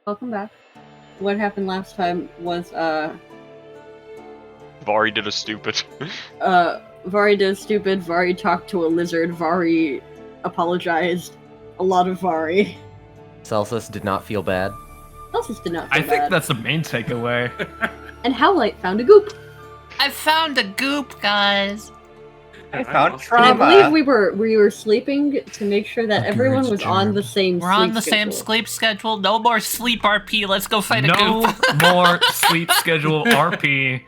Welcome back. What happened last time was, Varry did a stupid. Varry did stupid, Varry talked to a lizard, Varry apologized. A lot of Varry. Celsus did not feel bad. Celsus did not feel I bad. think that's the main takeaway. And Howlite found a goop. I found a goop, guys. I found And trauma. I believe we were sleeping to make sure that A everyone good was on job. the same We're on sleep the same schedule. sleep schedule. No more sleep RP. Let's go fight a No goop. more sleep schedule RP.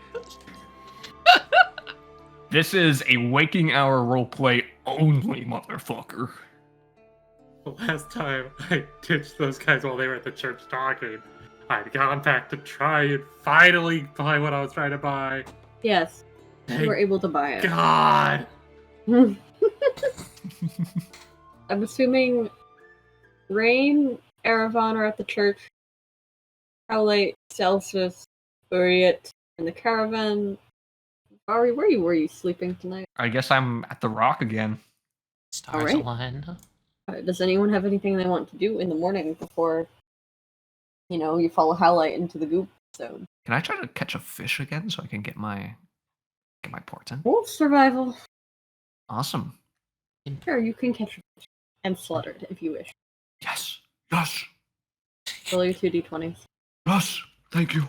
This is a waking hour roleplay only, motherfucker. The last time I ditched those guys while they were at the church talking, I'd gone back to try and finally buy what I was trying to buy. Yes, you Thank were able to buy it. God! I'm assuming Reine, Erevan are at the church. Howlite, Celsus, Uryte, and the caravan. Varry, where were you sleeping tonight? I guess I'm at the rock again. Stars Alright. aligned. Does anyone have anything they want to do in the morning before, you follow Howlite into the goop zone? Can I try to catch a fish again so I can get my portent? Wolf survival. Awesome. Sure, you can catch a fish and slaughter it if you wish. Yes. Yes. Roll your 2d20s. Yes. Thank you.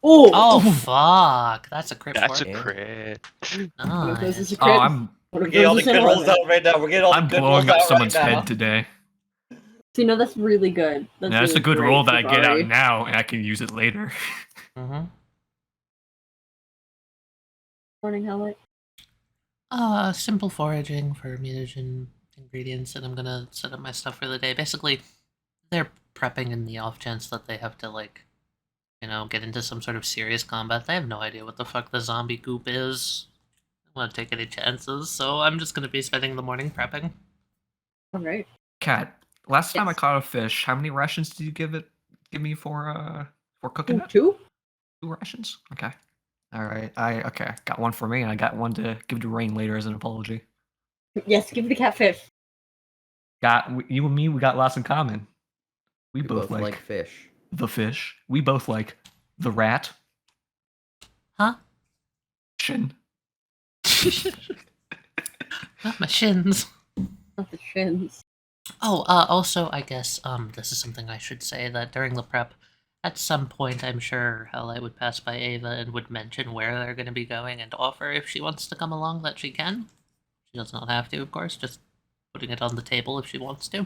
Oh, fuck. That's a crit That's for a it. crit. One of those is a Nice. crit. Oh, I'm one We're of getting all those the is an good rolls 11. out right now. We're getting all the good blowing rolls up out someone's right now. head today. So, that's really good. That's a really good great roll that for I get Varry. out now, and I can use it later. Mm-hmm. Morning, Howlite. Simple foraging for mutagen ingredients, and I'm gonna set up my stuff for the day. Basically, they're prepping in the off chance that they have to, get into some sort of serious combat. They have no idea what the fuck the zombie goop is. I don't want to take any chances, so I'm just gonna be spending the morning prepping. Alright. Cat, last time I Yes. caught a fish, how many rations did you give me for cooking it? 2? 2 rations? Okay. Alright. I got one for me, and I got one to give to Reine later as an apology. Yes, give the catfish. You and me, we got lots in common. We We both like like fish. the fish. We both like the rat. Huh? Shin. Not my shins. Not the shins. Oh, also, I guess, this is something I should say, that during the prep, at some point, I'm sure Howlite would pass by Ava and would mention where they're going to be going and offer if she wants to come along that she can. She does not have to, of course, just putting it on the table if she wants to.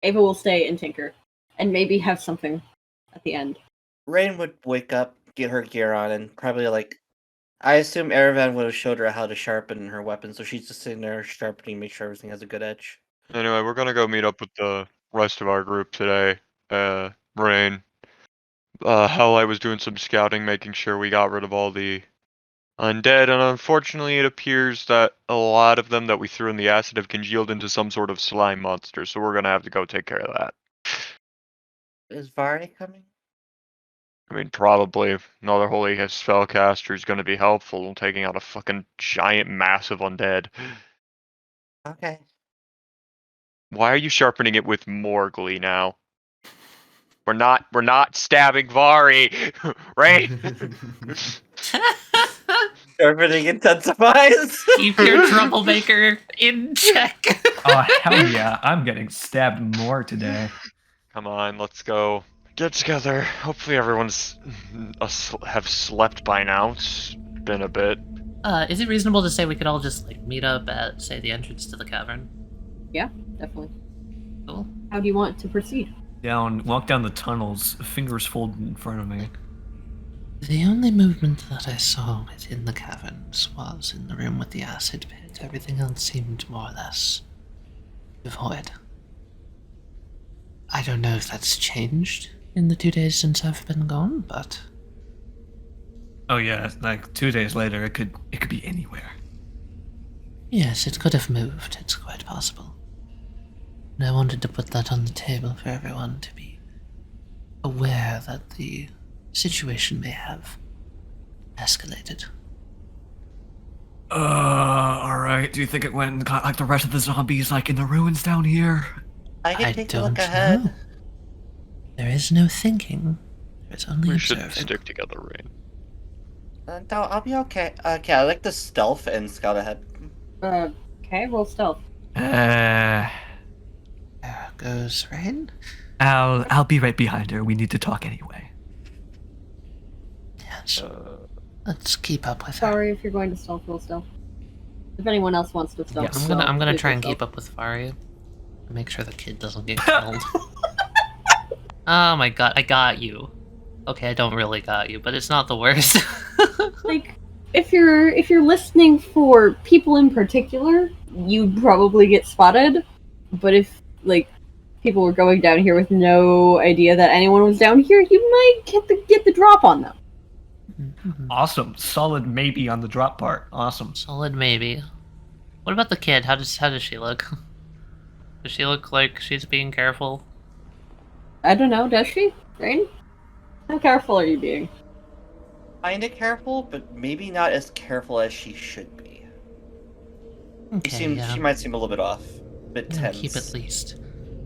Ava will stay and tinker. And maybe have something at the end. Reine would wake up, get her gear on, and probably I assume Erevan would have showed her how to sharpen her weapon, so she's just sitting there sharpening, make sure everything has a good edge. Anyway, we're gonna go meet up with the rest of our group today. Reine. Howlite was doing some scouting, making sure we got rid of all the undead, and unfortunately it appears that a lot of them that we threw in the acid have congealed into some sort of slime monster, so we're gonna have to go take care of that. Is Varry coming? I mean, probably another holy spellcaster is gonna be helpful in taking out a fucking giant massive undead. Okay. Why are you sharpening it with more glee now? We're not stabbing Varry, right? Sharpening intensifies. Keep your troublemaker in check. Oh, hell yeah. I'm getting stabbed more today. Come on, let's go. Get together. Hopefully everyone's have slept by now. It's been a bit. Is it reasonable to say we could all just, meet up at, say, the entrance to the cavern? Yeah, definitely. Cool. How do you want to proceed? Walk down the tunnels, fingers folded in front of me. The only movement that I saw within the caverns was in the room with the acid pit. Everything else seemed more or less devoid. I don't know if that's changed in the 2 days since I've been gone, but Oh yeah, 2 days later, it could be anywhere. yes, it could have moved. It's quite possible. And I wanted to put that on the table for everyone to be aware that the situation may have escalated. Alright. Do you think it went and got like the rest of the zombies in the ruins down here? I can I take a look don't ahead. know. There is no thinking. There is only We should observing. stick together, Reine. No, I'll be okay. Okay, I like the stealth and scout ahead. Okay, roll stealth. Uh, There goes Reine. I'll be right behind her. We need to talk anyway. Yes. Let's keep up with her. Sorry if you're going to stealth, roll stealth. If anyone else wants to stealth, Yes. I'm gonna please try roll and keep stealth. up with Varry. Make sure the kid doesn't get killed. Oh my god, I got you. Okay, I don't really got you, but it's not the worst. Like, if you're listening for people in particular, you'd probably get spotted. But if like people were going down here with no idea that anyone was down here, you might get the drop on them. Awesome. Solid maybe on the drop part. Awesome. Solid maybe. What about the kid? How does she look? Does she look like she's being careful? I don't know, does she? Reine? How careful are you being? Kinda careful, but maybe not as careful as she should be. Okay, yeah. She might seem a little bit off. A bit I'm gonna tense.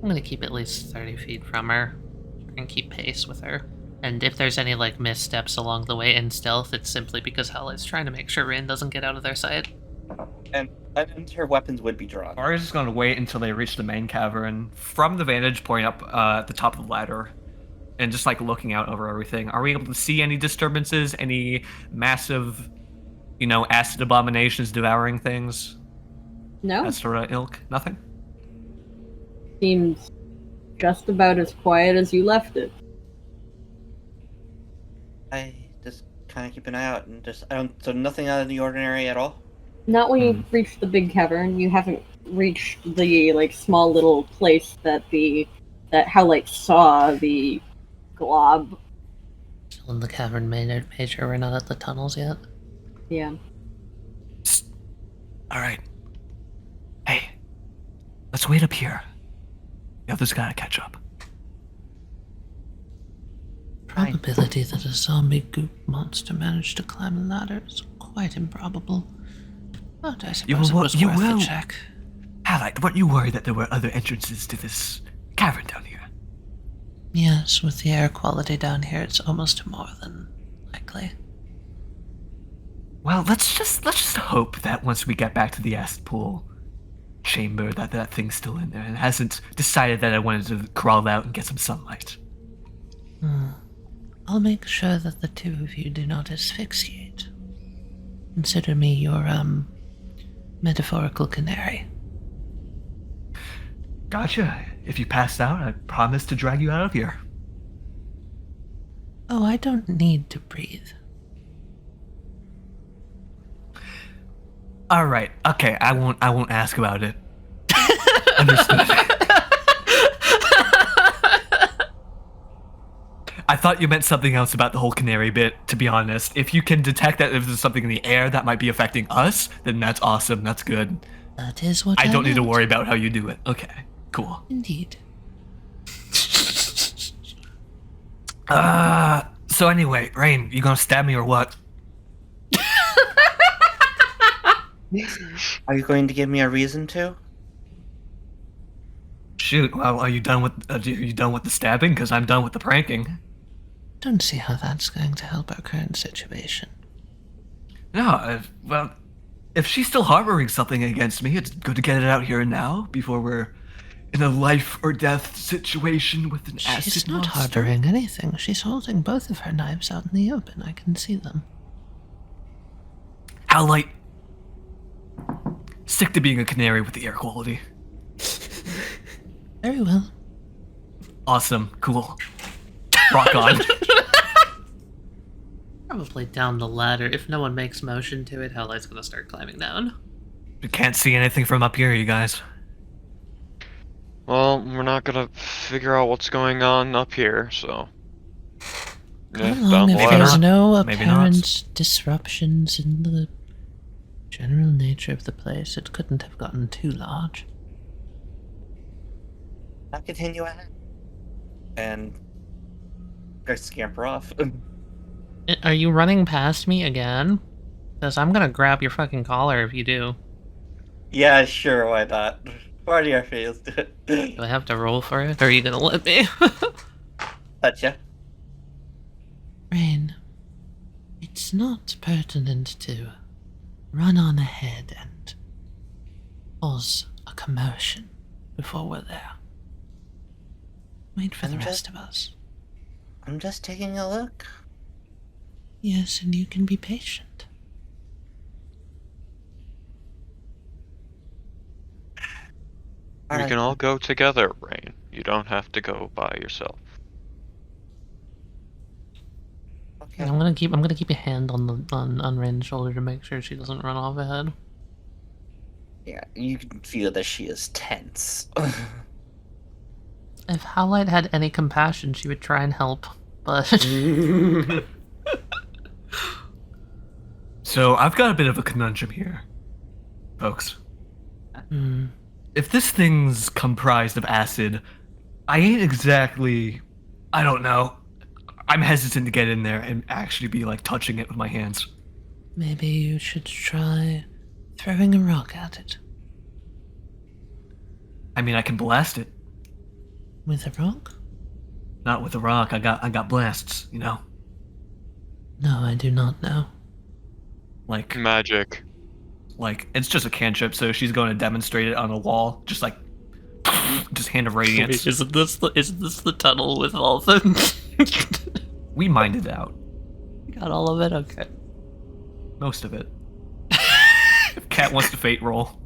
I'm gonna keep at least 30 feet from her. And keep pace with her. And if there's any, like, missteps along the way in stealth, it's simply because Howlite's trying to make sure Reine doesn't get out of their sight. And her weapons would be drawn. Varys is going to wait until they reach the main cavern from the vantage point up at the top of the ladder, and just like looking out over everything. Are we able to see any disturbances? Any massive, acid abominations devouring things? No? That sort of ilk? Nothing? Seems just about as quiet as you left it. I just kind of keep an eye out and so nothing out of the ordinary at all? Not when you reach the big cavern. You haven't reached the like small little place that Howlite saw the glob. Still in the cavern, made sure we're not at the tunnels yet. Yeah. Alright. Hey, let's wait up here. The others gotta catch up. Probability that a zombie goop monster managed to climb a ladder is quite improbable. But I suppose it was worth a check. Howlite, weren't you worried that there were other entrances to this cavern down here? Yes, with the air quality down here, it's almost more than likely. Well, let's just hope that once we get back to the acid pool chamber, that thing's still in there and hasn't decided that I wanted to crawl out and get some sunlight. I'll make sure that the two of you do not asphyxiate. Consider me your, metaphorical canary. Gotcha. If you pass out, I promise to drag you out of here. Oh, I don't need to breathe. All right. Okay. I won't ask about it. Understood. I thought you meant something else about the whole canary bit, to be honest. If you can detect that if there's something in the air that might be affecting us, then that's awesome. That's good. That is what I don't need to meant. worry about how you do it. Okay. Cool. Indeed. So anyway, Reine, you gonna stab me or what? Are you going to give me a reason to? Shoot. Well, are you done with the stabbing? Because I'm done with the pranking. Don't see how that's going to help our current situation. No. Well, if she's still harboring something against me, it's good to get it out here and now before we're in a life or death situation with an acid She's not monster. harboring anything. She's holding both of her knives out in the open. I can see them. Howlite. Stick to being a canary with the air quality. Very well. Awesome. Cool. Rock on. Probably down the ladder. If no one makes motion to it, Howlite's gonna start climbing down. We can't see anything from up here, you guys. Well, we're not gonna figure out what's going on up here, so. Yeah, How long down the if maybe ladder. there's no Maybe not. apparent disruptions in the general nature of the place? It couldn't have gotten too large. I'll continue ahead. And I scamper off. Are you running past me again? Because I'm gonna grab your fucking collar if you do. Yeah, sure, why not? Party our face. Do I have to roll for it, or are you gonna let me? Gotcha. Reine, it's not pertinent to run on ahead and cause a commotion before we're there. Wait for the rest of us. I'm just taking a look. Yes, and you can be patient. We can all go together, Reine. You don't have to go by yourself. Okay. I'm gonna keep a hand on Rein's shoulder to make sure she doesn't run off ahead. Yeah, you can feel that she is tense. If Howlite had any compassion, she would try and help, but So I've got a bit of a conundrum here, folks. If this thing's comprised of acid, I ain't exactly... I don't know. I'm hesitant to get in there and actually be, like, touching it with my hands. maybe you should try throwing a rock at it. I mean, I can blast it. With a rock? Not with a rock. I got blasts, you know? No, I do not know. Like, Magic. it's just a cantrip, so she's going to demonstrate it on a wall. Just, like, just Hand of Radiance. Isn't this the tunnel with all the... We mined it out. You got all of it? Okay. Most of it. If Cat wants to fate roll,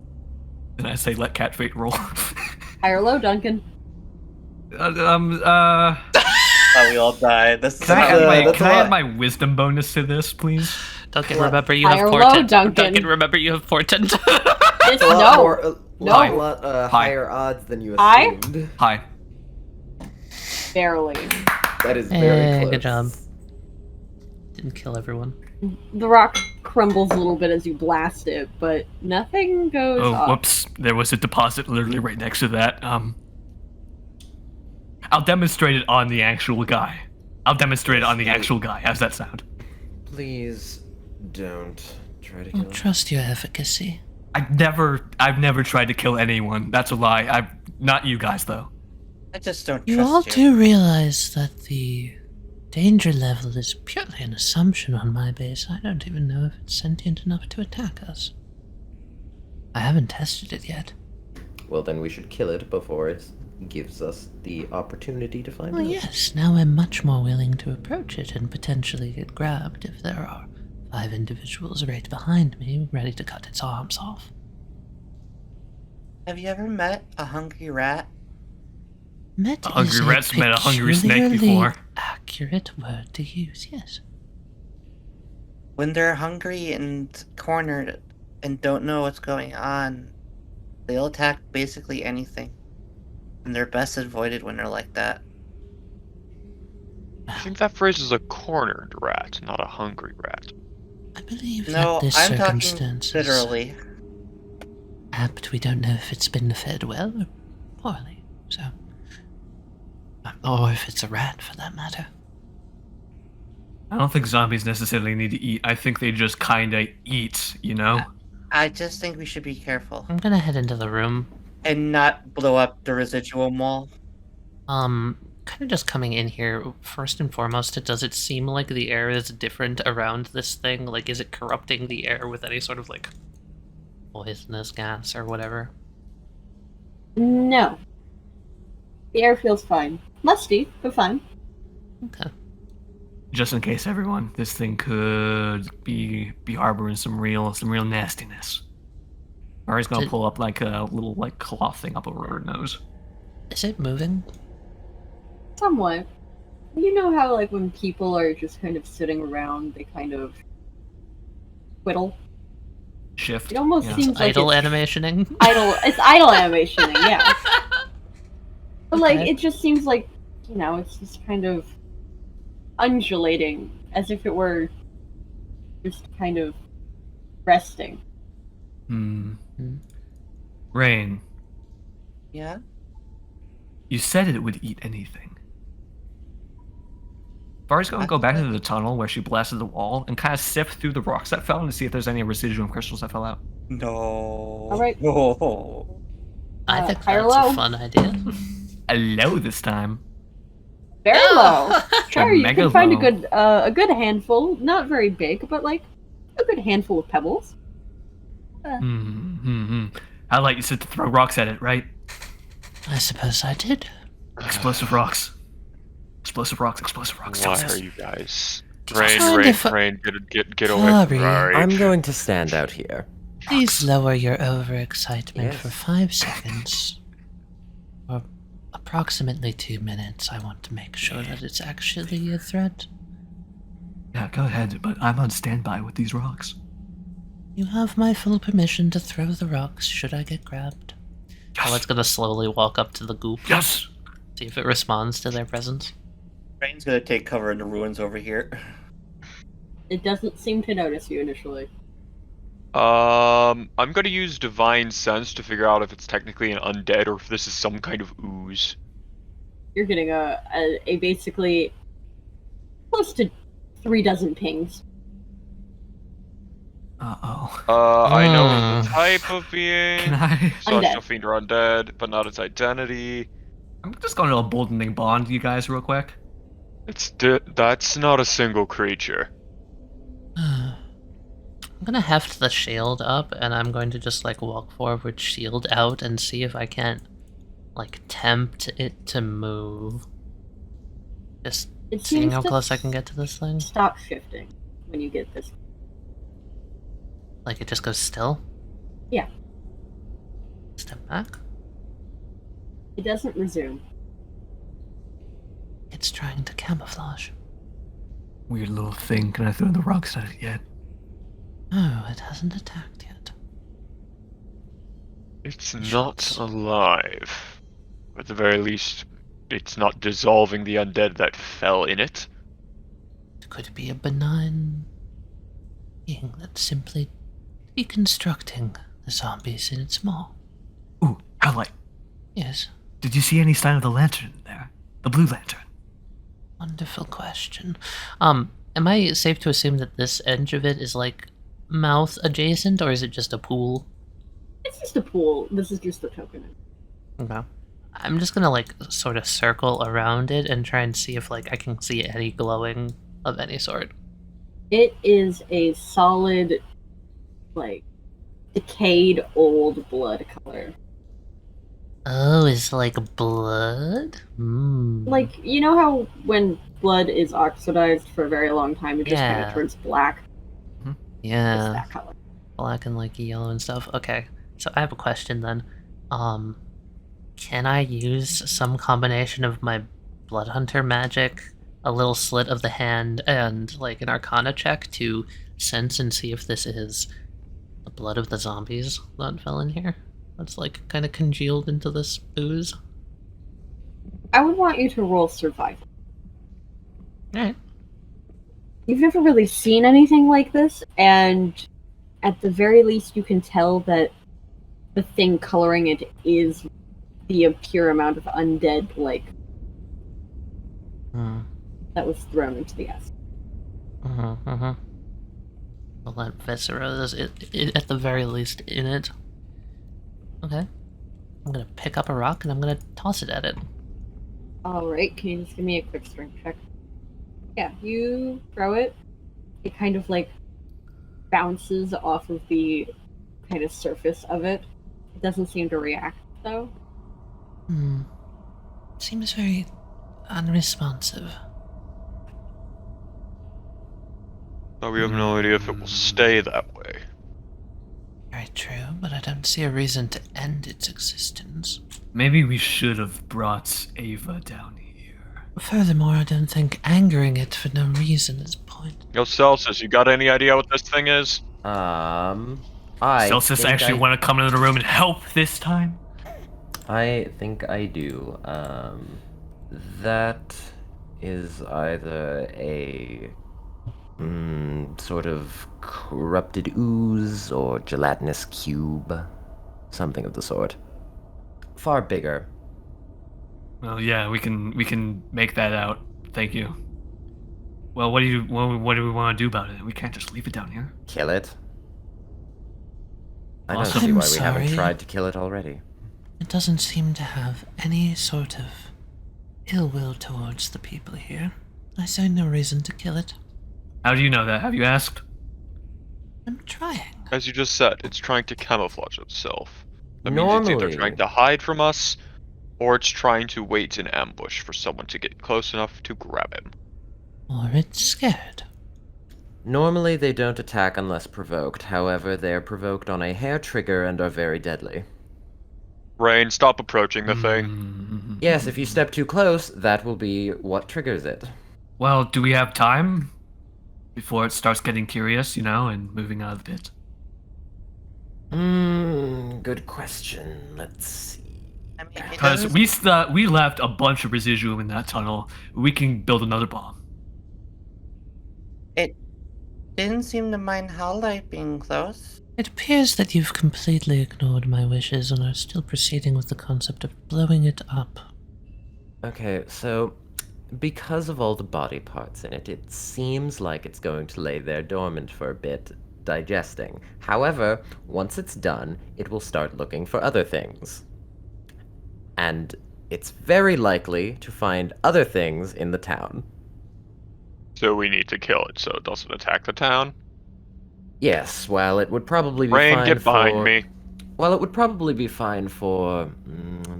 then I say let Cat fate roll. High or low, Duncan? Oh, we all died. Can I add my wisdom bonus to this, please? Duncan, remember you High have or low, portent. Duncan? Remember you have portent. It's A lot no. more, a No. lot Hi. higher odds than you Hi? assumed. Hi. Barely. That is very close. Good job. Didn't kill everyone. The rock crumbles a little bit as you blast it, but nothing goes Oh, off. whoops. There was a deposit literally right next to that. I'll demonstrate it on the actual guy. How's that sound? Please don't try to I kill don't him. trust your efficacy. I've never tried to kill anyone. That's a lie. Not you guys, though. I just don't You trust all you. do realize that the danger level is purely an assumption on my base. I don't even know if it's sentient enough to attack us. I haven't tested it yet. Well, then we should kill it before it gives us the opportunity to find Well, out. yes, now I'm much more willing to approach it and potentially get grabbed if there are 5 individuals right behind me ready to cut its arms off. Have you ever met a hungry rat? Met A hungry is rat's met a hungry snake peculiarly before. accurate word to use, yes. When they're hungry and cornered and don't know what's going on, they'll attack basically anything. And they're best avoided when they're like that. I think that phrase is a cornered rat, not a hungry rat. I believe No, that this I'm talking circumstance is literally. apt. We don't know if it's been fed well or poorly, so... Or if it's a rat, for that matter. I don't think zombies necessarily need to eat. I think they just kinda eat, you know? I just think we should be careful. I'm gonna head into the room. And not blow up the residual mall. Kind of just coming in here, first and foremost, does it seem like the air is different around this thing? Like, is it corrupting the air with any sort of, like, poisonous gas or whatever? No. The air feels fine. Musty, but fine. Okay. Just in case, everyone, this thing could be harboring some real nastiness. Varry's gonna pull up like a little like cloth thing up over her nose. Is it moving? Somewhat. You know how, like, when people are just kind of sitting around, they kind of twiddle? Shift. It almost Yeah. seems like Idle it's animationing? It's idle animationing, yeah. But, like, Okay. it just seems like, you know, it's just kind of undulating, as if it were just kind of resting. Reine, Yeah? you said it would eat anything. Varry's gonna go back into the tunnel where she blasted the wall and kind of sift through the rocks that fell and see if there's any residuum crystals that fell out. No. Alright. No. I think high or that's low? a fun idea. Hello this time. Very low. Sure, you Mega can find low. a good handful, not very big, but like a good handful of pebbles. I like you said to throw rocks at it, right? I suppose I did. Explosive rocks. Explosive rocks. Explosive rocks. Why Celsus. are you guys? Just Rain, trying Rain, to Rain, get away from Varry. Varry. I'm going to stand out here. Please lower your overexcitement Yes. for 5 seconds. Or approximately 2 minutes. I want to make sure that it's actually a threat. Yeah, go ahead, but I'm on standby with these rocks. You have my full permission to throw the rocks should I get grabbed. Yes. Howlite's gonna slowly walk up to the goop. Yes. See if it responds to their presence. Raine's gonna take cover in the ruins over here. It doesn't seem to notice you initially. I'm gonna use Divine Sense to figure out if it's technically an undead or if this is some kind of ooze. You're getting a basically close to 3 dozen pings. Uh-oh. I know the type of being. Can I... Celestial Fiend or undead, but not its identity. I'm just going to emboldening bond you guys real quick. That's not a single creature. I'm gonna heft the shield up and I'm going to just like walk forward, shield out, and see if I can't like tempt it to move. Just It seeing seems how to close I can get to this thing. Stop shifting when you get this. Like it just goes still? Yeah. Step back. It doesn't resume. It's trying to camouflage. Weird little thing. Can I throw the rocks at it yet? Oh, it hasn't attacked yet. It's not alive. At the very least, it's not dissolving the undead that fell in it. It could be a benign being that's simply deconstructing the zombies in its maw. Ooh, Howlite. Yes, Did you see any sign of the lantern there? The blue lantern? wonderful question. Am I safe to assume that this edge of it is like mouth adjacent, or is it just a pool? It's just a pool. This is just the token. Okay. I'm just gonna like sort of circle around it and try and see if like I can see any glowing of any sort. It is a solid, like, decayed old blood color. Oh, it's like blood? Like, you know how when blood is oxidized for a very long time, it just kind Yeah. of turns black? It's Yeah, that color. black and like yellow and stuff. Okay, so I have a question then. Can I use some combination of my blood hunter magic, a little slit of the hand, and like an arcana check to sense and see if this is the blood of the zombies that fell in here? That's like kind of congealed into this ooze. I would want you to roll survival. Alright. You've never really seen anything like this, and at the very least you can tell that the thing coloring it is the pure amount of undead, like, that was thrown into the acid. Well, that viscera is it, at the very least in it. Okay. I'm gonna pick up a rock and I'm gonna toss it at it. Alright, can you just give me a quick strength check? Yeah, you throw it. It kind of like bounces off of the kind of surface of it. It doesn't seem to react though. Seems very unresponsive. But we have no idea if it will stay that way. Very true, but I don't see a reason to end its existence. Maybe we should have brought Ava down here. Furthermore, I don't think angering it for no reason is point. Yo, Celsus, you got any idea what this thing is? Celsus think actually want to come into the room and help this time? I think I do. That is either a sort of corrupted ooze or gelatinous cube, something of the sort. Far bigger. Well, yeah, we can make that out. Thank you. Well, what do we want to do about it? We can't just leave it down here. Kill it. I don't Awesome. see I'm why we haven't sorry. tried to kill it already. It doesn't seem to have any sort of ill will towards the people here. I see no reason to kill it. How do you know that? Have you asked? I'm trying. As you just said, it's trying to camouflage itself. That means it's either Normally, trying to hide from us, or it's trying to wait in ambush for someone to get close enough to grab him. Or it's scared. normally they don't attack unless provoked. However, they are provoked on a hair trigger and are very deadly. Reine, stop approaching the thing. Mm. Yes, if you step too close, that will be what triggers it. Well, do we have time before it starts getting curious, and moving out of the pit? Good question. Let's see. I mean, it Because doesn't- we left a bunch of residuum in that tunnel. We can build another bomb. It didn't seem to mind Howlite being close. It appears that you've completely ignored my wishes and are still proceeding with the concept of blowing it up. Okay, so because of all the body parts in it, it seems like it's going to lay there dormant for a bit, digesting. However, once it's done, it will start looking for other things. And it's very likely to find other things in the town. So we need to kill it so it doesn't attack the town. Yes, well, it would probably be Reine, fine get behind for... me. Well, it would probably be fine for...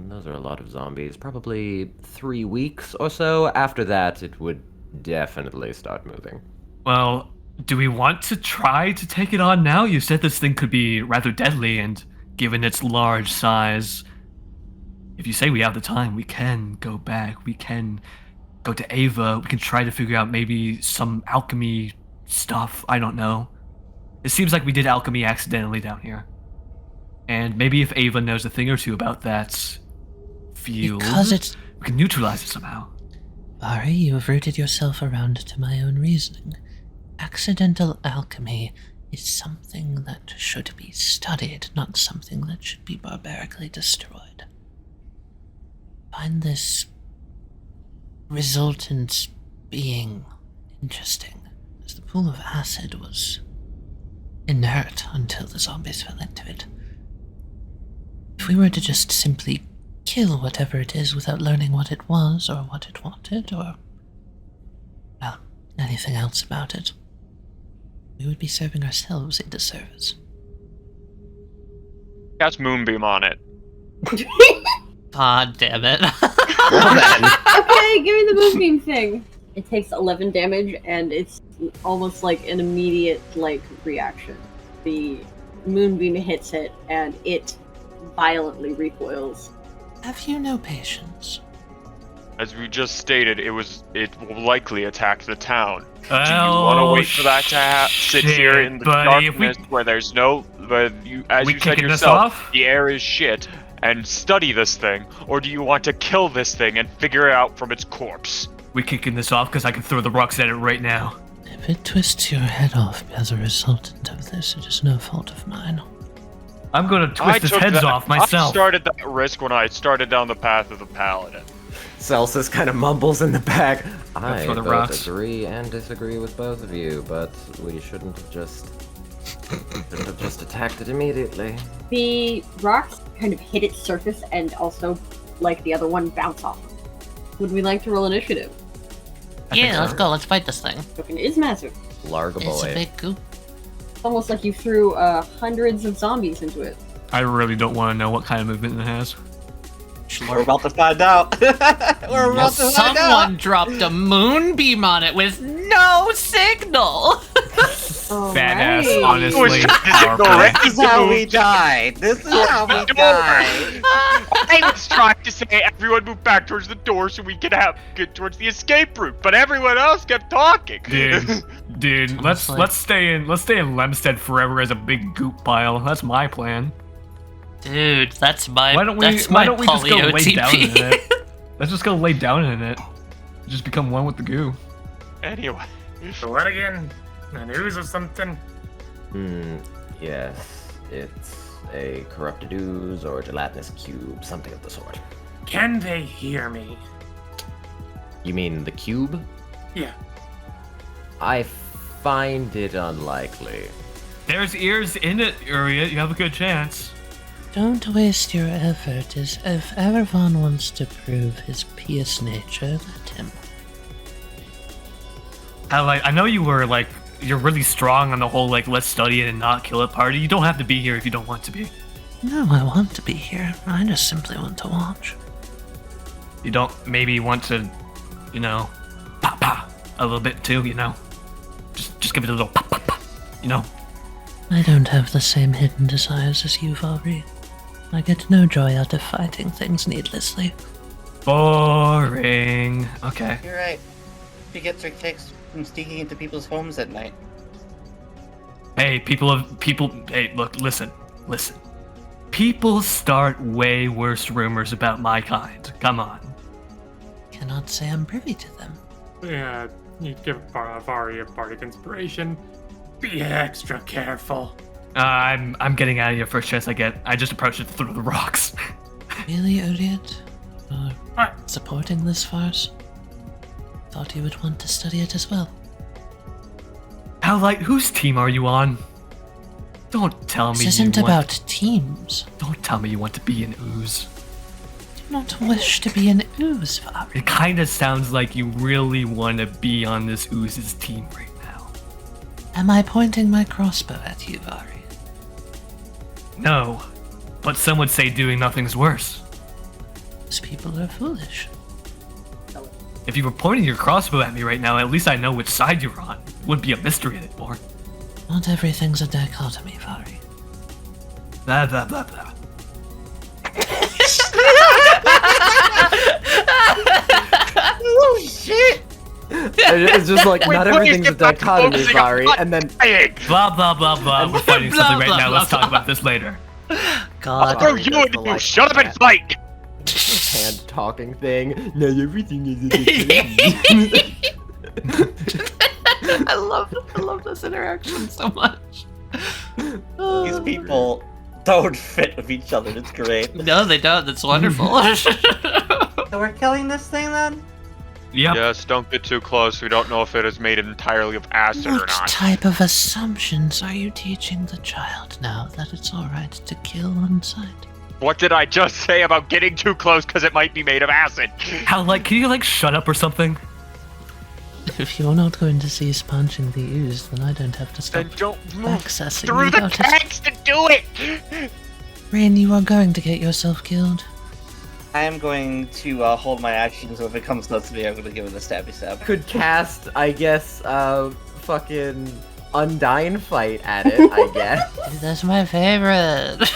those are a lot of zombies. Probably 3 weeks or so. After that, it would definitely start moving. Well, do we want to try to take it on now? You said this thing could be rather deadly, and given its large size, if you say we have the time, we can go back. We can go to Ava. We can try to figure out maybe some alchemy stuff. I don't know. It seems like we did alchemy accidentally down here. And maybe if Ava knows a thing or two about that field, Because it's... we can neutralize it somehow. Varry, you have rooted yourself around to my own reasoning. Accidental alchemy is something that should be studied, not something that should be barbarically destroyed. Find this resultant being interesting, as the pool of acid was inert until the zombies fell into it. If we were to just simply kill whatever it is without learning what it was, or what it wanted, or, well, anything else about it, we would be serving ourselves a disservice. Cast Moonbeam on it. God damn it. Okay, give me the moonbeam thing. It takes 11 damage, and it's almost like an immediate, reaction. The moonbeam hits it, and it violently recoils. Have you no patience? As we just stated, it will likely attack the town. Do you Oh, want to wait for that to sit here in the buddy, if we- darkness where there's no, where you, as We you said kicking this yourself, off? the air is shit, and study this thing, or do you want to kill this thing and figure it out from its corpse? We kicking this off because I can throw the rocks at it right now. If it twists your head off as a resultant of this, it is no fault of mine. I'm gonna twist its took heads that- off myself. I started that risk when I started down the path of the paladin. Celsus kind of mumbles in the back. I throw the both rocks. agree and disagree with both of you, but we shouldn't have just attacked it immediately. The rocks kind of hit its surface and also, like the other one, bounce off. Would we like to roll initiative? Yeah, let's go. Let's fight this thing. Token is massive. Larga It's a boy. big goop. It's almost like you threw hundreds of zombies into it. I really don't want to know what kind of movement it has. We're about to find out. We're about to find out. Someone dropped a moonbeam on it with no signal. Badass, Alright. honestly. It was just powerful. correct. This is how we died. This is how we died. I was trying to say everyone move back towards the door so we could get towards the escape route, but everyone else kept talking. Dude, let's stay in Lemstead forever as a big goop pile. That's my plan. Dude, that's my. Why don't we That's my just go polio lay down in TP. it? Let's just go lay down in it. Just become one with the goo. Anyway, So what again? An ooze or something? Yes. It's a corrupted ooze or gelatinous cube, something of the sort. Can they hear me? You mean the cube? Yeah. I find it unlikely. There's ears in it, Uryte. You have a good chance. Don't waste your effort. If Erevan wants to prove his pious nature, let him. I know you were like, you're really strong on the whole like let's study it and not kill it party. You don't have to be here if you don't want to be. No, I want to be here. I just simply want to watch. You don't maybe want to, you know, pop a little bit too, you know. Just give it a little pop, you know. I don't have the same hidden desires as you, Varry. I get no joy out of fighting things needlessly. Boring. Okay. You're right. She gets her kicks from sneaking into people's homes at night. Hey, hey, look, listen. People start way worse rumors about my kind. Come on. Cannot say I'm privy to them. Yeah, you give Varry a bardic inspiration. Be extra careful. I'm getting out of here first chance I get. I just approached it through the rocks. Really, Uryte? Supporting this farce? Thought you would want to study it as well. Howlite, whose team are you on? Don't tell me This isn't about teams. Don't tell me you want to be an ooze. I do not wish to be an ooze, Varry. It kind of sounds like you really want to be on this ooze's team right now. Am I pointing my crossbow at you, Varry? No, but some would say doing nothing's worse. These people are foolish. If you were pointing your crossbow at me right now, at least I know which side you're on. It wouldn't be a mystery anymore. Not everything's a dichotomy, Varry. Blah, blah, blah, blah. Oh shit! It's just like, not everything's a dichotomy, Varry, and then... Blah, blah, blah, blah. We're fighting Blah, something right blah, now. blah, Let's talk about this later. God. I'll throw you into you. Shut up and fight. Hand talking thing. No, everything is a dichotomy. I love this interaction so much. These people don't fit with each other. It's great. No, they don't. That's wonderful. So we're killing this thing then? Yep. Yes, don't get too close. We don't know if it is made entirely of acid or What not. type of assumptions are you teaching the child now that it's alright to kill on sight? What did I just say about getting too close because it might be made of acid? Howlite, can you like shut up or something? If you're not going to cease punching the ooze, then I don't have to stop Then don't move accessing through the without text to do it! Reine, you are going to get yourself killed. I am going to hold my action, so if it comes close to me, I'm going to give it a stabby stab. Could cast, I guess, fucking Undyne fight at it, I guess. Dude, that's my favorite.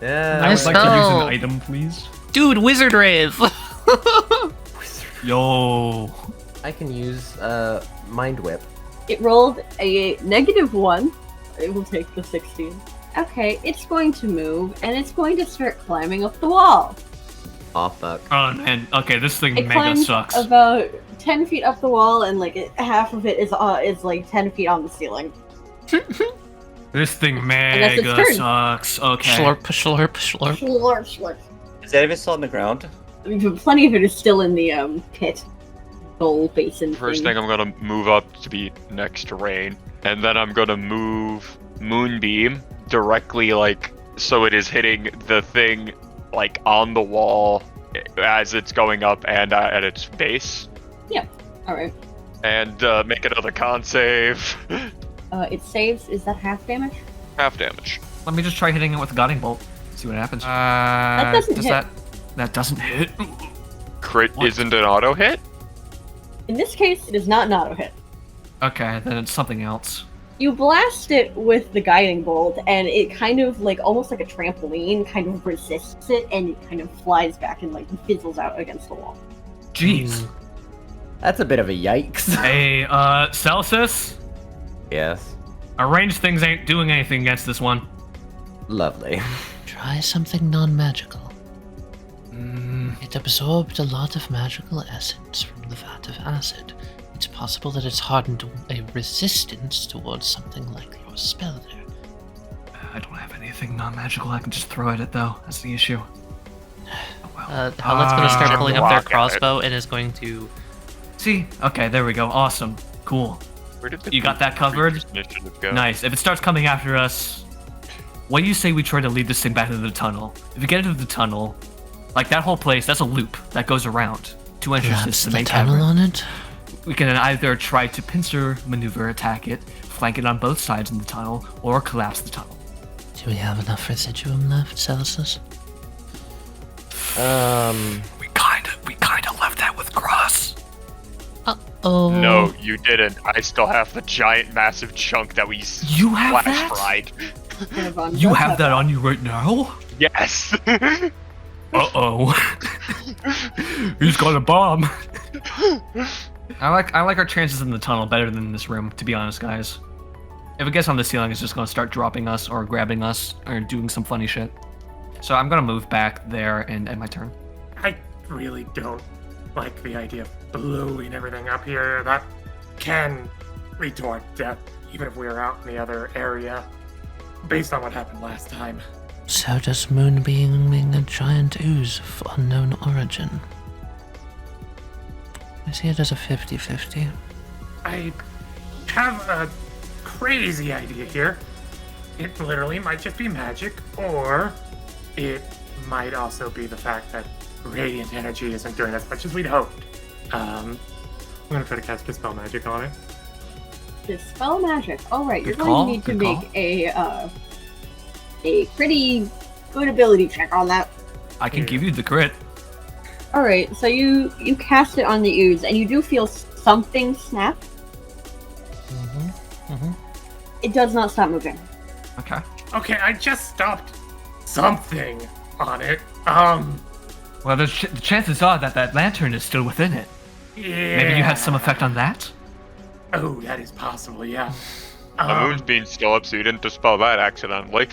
Yeah. I would Nice like to use an spell. item, please. Dude, Wizard Rave! Yo. I can use, Mind Whip. It rolled a -1. It will take the 16. Okay, it's going to move, and it's going to start climbing up the wall. Oh, fuck. Oh man. Okay, this thing It mega climbs sucks. about 10 feet up the wall, and like half of it is like 10 feet on the ceiling. This thing that's its mega turn. sucks. Okay. Slurp, slurp, slurp. Slurp, slurp. Is any of it still on the ground? I mean, plenty of it is still in the pit. Bowl basin First thing, I'm gonna move up to be next to Reine, and then I'm gonna move Moonbeam directly, like, so it is hitting the thing, like, on the wall as it's going up and at its base. Alright. And make another con save. It saves. Is that half damage? Half damage. Let me just try hitting it with a guiding bolt. See what happens. That doesn't does hit. That doesn't hit. Crit What? isn't an auto hit? In this case, it is not an auto hit. Okay, then it's something else. You blast it with the guiding bolt, and it kind of, like, almost like a trampoline, kind of resists it, and it kind of flies back and, like, fizzles out against the wall. Jeez. That's a bit of a yikes. Hey, Celsus, Yes. our ranged things ain't doing anything against this one. Lovely. Try something non-magical. Mm, It absorbed a lot of magical essence from the vat of acid. It's possible that it's hardened a resistance towards something like your spell there. I don't have anything non-magical I can just throw at it, though. That's the issue. Oh, well. Howlite's gonna start pulling up their block at it. crossbow and is going to... See? Okay, there we go. Awesome. Cool. Where did the You got that covered? previous initiative go? Nice. If it starts coming after us, what do you say we try to lead this thing back into the tunnel? If we get into the tunnel, like that whole place, that's a loop that goes around. 2 entrances Collapse to the the main tunnel cavern. on it. We can either try to pincer maneuver attack it, flank it on both sides in the tunnel, or collapse the tunnel. Do we have enough residuum left, Celsus? We kinda left that with Cross. Oh. No, you didn't. I still have the giant, massive chunk that we You have flash that? fried. Erevan You does have that on you right now? Yes. Uh-oh. He's got a bomb. I like our chances in the tunnel better than in this room, to be honest, guys. If it gets on the ceiling, it's just gonna start dropping us or grabbing us or doing some funny shit. So I'm gonna move back there and end my turn. I really don't like the idea of blowing everything up here. That can lead to our death, even if we're out in the other area, based on what happened last time. So does Moonbeam being a giant ooze of unknown origin? I see it as a 50-50. I have a crazy idea here. It literally might just be magic, or it might also be the fact that radiant energy isn't doing as much as we'd hoped. I'm gonna try to cast Dispel Magic on it. Dispel magic. Alright, you're Good going call, to need to good make call. a pretty good ability check on that. I can give you the crit. Alright, so you cast it on the ooze, and you do feel something snap. It does not stop moving. Okay. Okay, I just stopped something on it. Well, the chances are that lantern is still within it. Yeah. Maybe you had some effect on that? Oh, that is possible, yeah. The moon's being still up, so you didn't dispel that accidentally.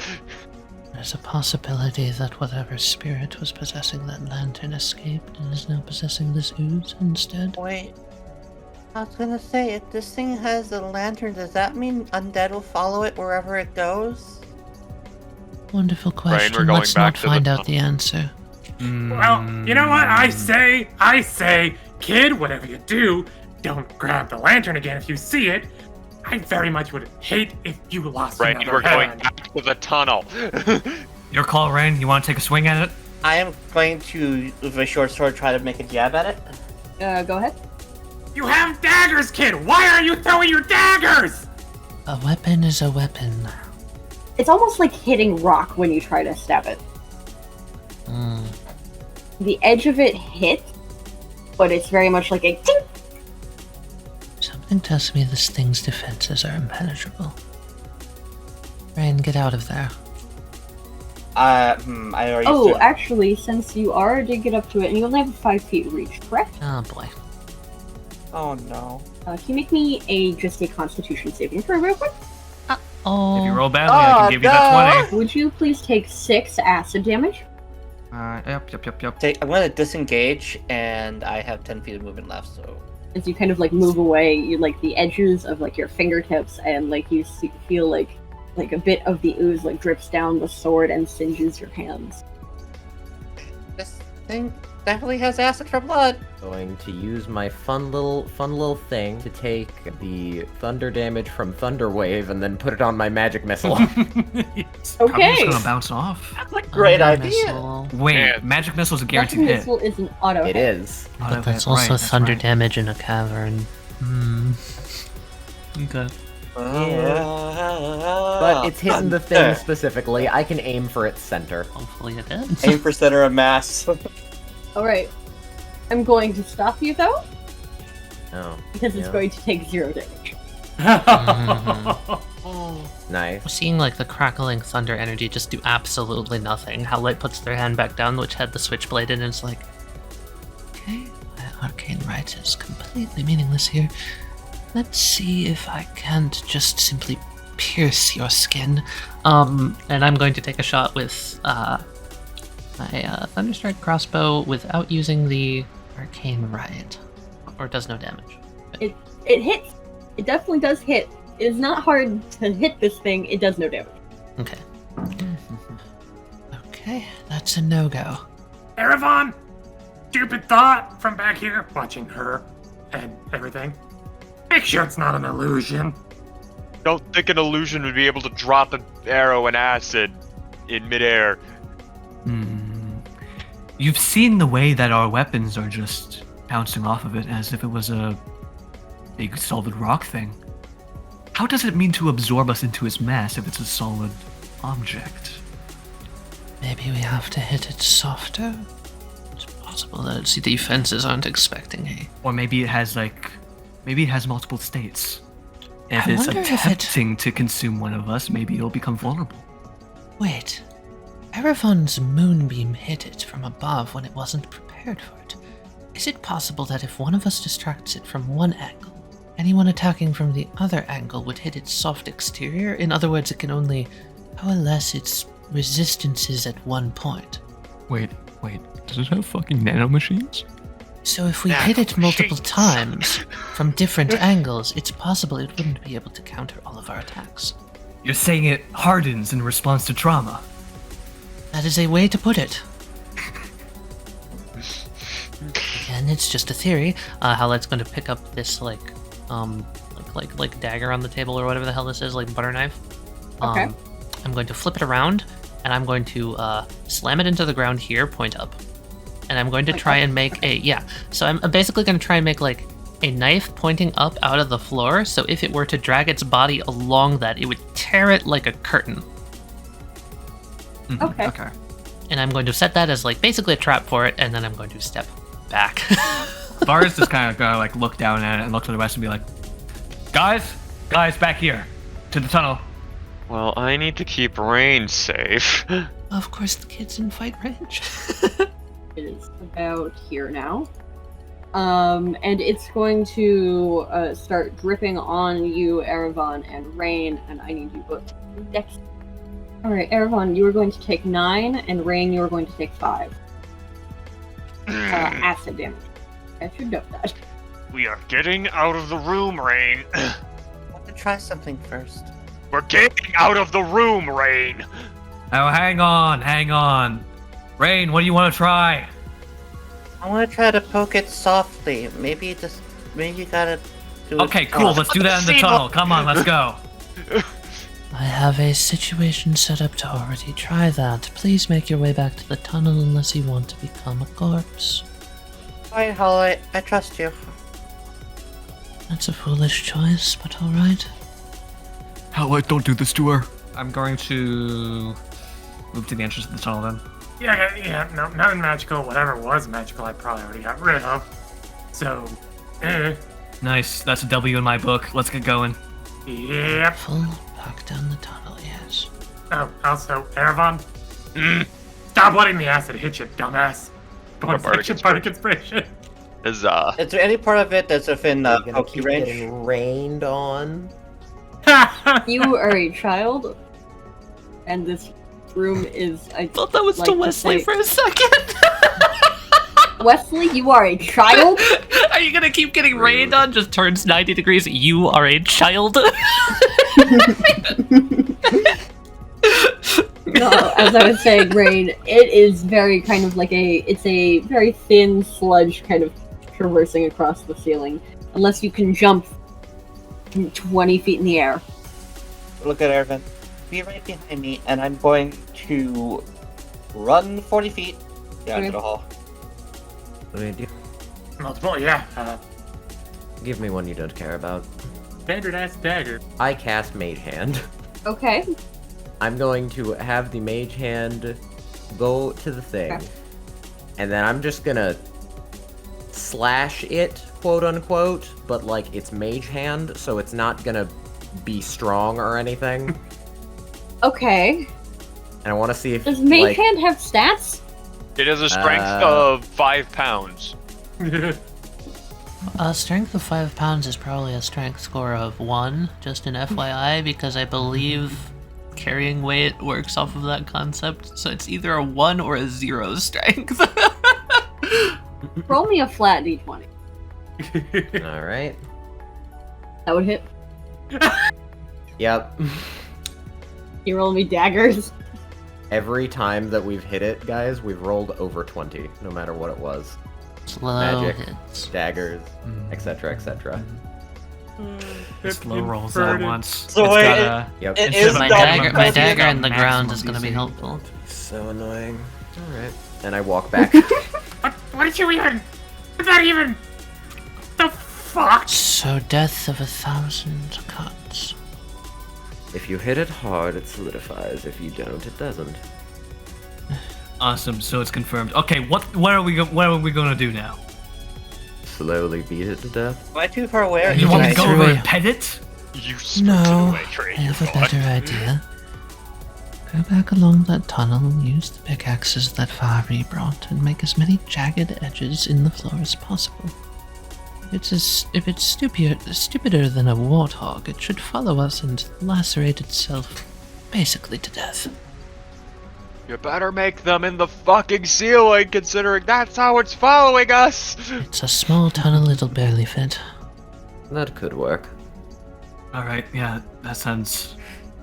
There's a possibility that whatever spirit was possessing that lantern escaped and is now possessing this ooze instead. Wait. I was gonna say, if this thing has a lantern, does that mean undead will follow it wherever it goes? Wonderful we're question. going Let's back not to the find out tunnel. the answer. Well, you know what? I say, kid, whatever you do, don't grab the lantern again if you see it. I very much would hate if you lost Right, another we're going hand. back to the tunnel. Your call, Reine. You want to take a swing at it? I am going to, with a short sword, try to make a jab at it. Go ahead. You have daggers, kid! Why are you throwing your daggers? A weapon is a weapon. It's almost like hitting rock when you try to stab it. The edge of it hits, but it's very much like a ting. Something tells me this thing's defenses are impenetrable. Reine, get out of there. I already Oh, stood- actually, since you already get up to it, and you only have a 5 feet reach, correct? Oh boy. Oh no. Can you make me just a Constitution saving throw real quick? Oh. If you roll badly, I can give you that 20. Would you please take 6 acid damage? Yep. I'm gonna disengage, and I have 10 feet of movement left, so... As you kind of like move away, you like the edges of like your fingertips, and like you feel like a bit of the ooze like drips down the sword and singes your hands. This thing definitely has acid for blood. Going to use my fun little thing to take the thunder damage from Thunder Wave and then put it on my magic missile. Probably Okay. just gonna bounce off. That's a great Thunder idea. missile. Wait, Yeah. magic missile's a Magic guaranteed hit. missile is an auto It hit. is. Auto But that's hit, also right, that's thunder right. damage in a cavern. Okay. But it's hitting the thing specifically. I can aim for its center. Hopefully it is. Aim for center of mass. Alright. I'm going to stop you though, Oh, because it's yeah. going to take 0 damage. Nice. We're seeing like the crackling thunder energy just do absolutely nothing. Howlite puts their hand back down, which had the switchblade in, and it's like, okay, my arcane right is completely meaningless here. Let's see if I can't just simply pierce your skin. And I'm going to take a shot with my Thunderstrike crossbow without using the arcane right, or it does no damage. It hits. It definitely does hit. It is not hard to hit this thing. It does no damage. Okay. Okay, that's a no-go. Erevan! Stupid thought from back here, watching her and everything. Make sure it's not an illusion. don't think an illusion would be able to drop an arrow and acid in midair. You've seen the way that our weapons are just bouncing off of it as if it was a big solid rock thing. How does it mean to absorb us into its mass if it's a solid object? Maybe we have to hit it softer? It's possible that its defenses aren't expecting a... Or maybe it has multiple states. If I it's wonder if attempting to consume one of us, maybe it'll become vulnerable. Wait. Erevan's moonbeam hit it from above when it wasn't prepared for it. Is it possible that if one of us distracts it from one angle, anyone attacking from the other angle would hit its soft exterior? In other words, it can only coalesce its resistances at one point. Wait, does it have fucking nanomachines? So if we hit it multiple times from different angles, it's possible it wouldn't be able to counter all of our attacks. You're saying it hardens in response to trauma. That is a way to put it. Again, it's just a theory. Howlite's going to pick up this like dagger on the table or whatever the hell this is, like butter knife. Okay. I'm going to flip it around, and I'm going to slam it into the ground here, point up. And I'm going to try and make so I'm basically going to try and make like a knife pointing up out of the floor, so if it were to drag its body along that, it would tear it like a curtain. Okay. And I'm going to set that as like basically a trap for it, and then I'm going to step back. Varys just kind of gonna like look down at it and look to the west and be like, guys, back here, to the tunnel. Well, I need to keep Reine safe. Of course, the kid's in fight range. It is about here now. And it's going to start gripping on you, Erevan and Reine, and I need you both to dex. Alright, Erevan, you are going to take 9, and Reine, you are going to take 5. Acid damage. I should know that. We are getting out of the room, Reine. I want to try something first. We're getting out of the room, Reine. Oh, hang on. Reine, what do you want to try? I want to try to poke it softly. Maybe you gotta do it. Okay, cool. Let's do that in the tunnel. Come on, let's go. I have a situation set up to already try that. Please make your way back to the tunnel unless you want to become a corpse. Alright, Howlite, I trust you. That's a foolish choice, but alright. Howlite, don't do this to her. I'm going to move to the entrance of the tunnel then. Yeah, no, nothing magical. Whatever was magical, I probably already got rid of. So, Nice. That's a W in my book. Let's get going. Yep. Full back down the tunnel, yes. Oh, also, Erevan, stop letting the acid hit you, dumbass. Bardic inspiration. Is Is there any part of it that's within Are you gonna pokey keep range? getting rained on? You are a child, and this room is. I Thought that was like to to Westley say- for a second. Wesley, you are a child? Are you gonna keep getting rained on? Just turns 90 degrees. You are a child. No, as I was saying, Reine, it is very kind of like it's a very thin sludge kind of traversing across the ceiling. Unless you can jump 20 feet in the air. Look at Erevan. Be right behind me, and I'm going to run 40 feet down Okay. to the hall. What do you do? Multiple, yeah. Give me one you don't care about. Standard ass dagger. I cast Mage Hand. Okay. I'm going to have the Mage Hand go to the thing, Okay. and then I'm just gonna slash it, quote unquote, but like it's Mage Hand, so it's not gonna be strong or anything. Okay. And I want to see if Does Mage like, Hand have stats? it has a strength of 5 pounds. A strength of 5 pounds is probably a strength score of 1, just an FYI, because I believe carrying weight works off of that concept. So it's either a 1 or a 0 strength. Roll me a flat d20. All right. That would hit. Yep. You roll me daggers. Every time that we've hit it, guys, we've rolled over 20, no matter what it was. Slow Magic, hits. daggers, etc., etc. Slow rolls all at Inverted. once. So It's wait, got Yep. It Instead is of My a not dagger, minimum my DC, it's dagger got in the ground maximum is going to be DC. helpful. So annoying. Alright. And I walk back. What did you even? What that even? The fuck? So death of 1,000 cuts. If you hit it hard, it solidifies. If you don't, it doesn't. Awesome. So it's confirmed. Okay, what are we gonna do now? Slowly beat it to death. Am I too far away? Or You can want me I- to go threw over a- and pet it? You spirited No, away, I Trey. have a better idea. Go back along that tunnel, use the pickaxes that Varry brought, and make as many jagged edges in the floor as possible. If it's stupider than a warthog, it should follow us and lacerate itself basically to death. You better make them in the fucking ceiling, considering that's how it's following us! It's a small tunnel, it'll barely fit. That could work. Alright, yeah, that sounds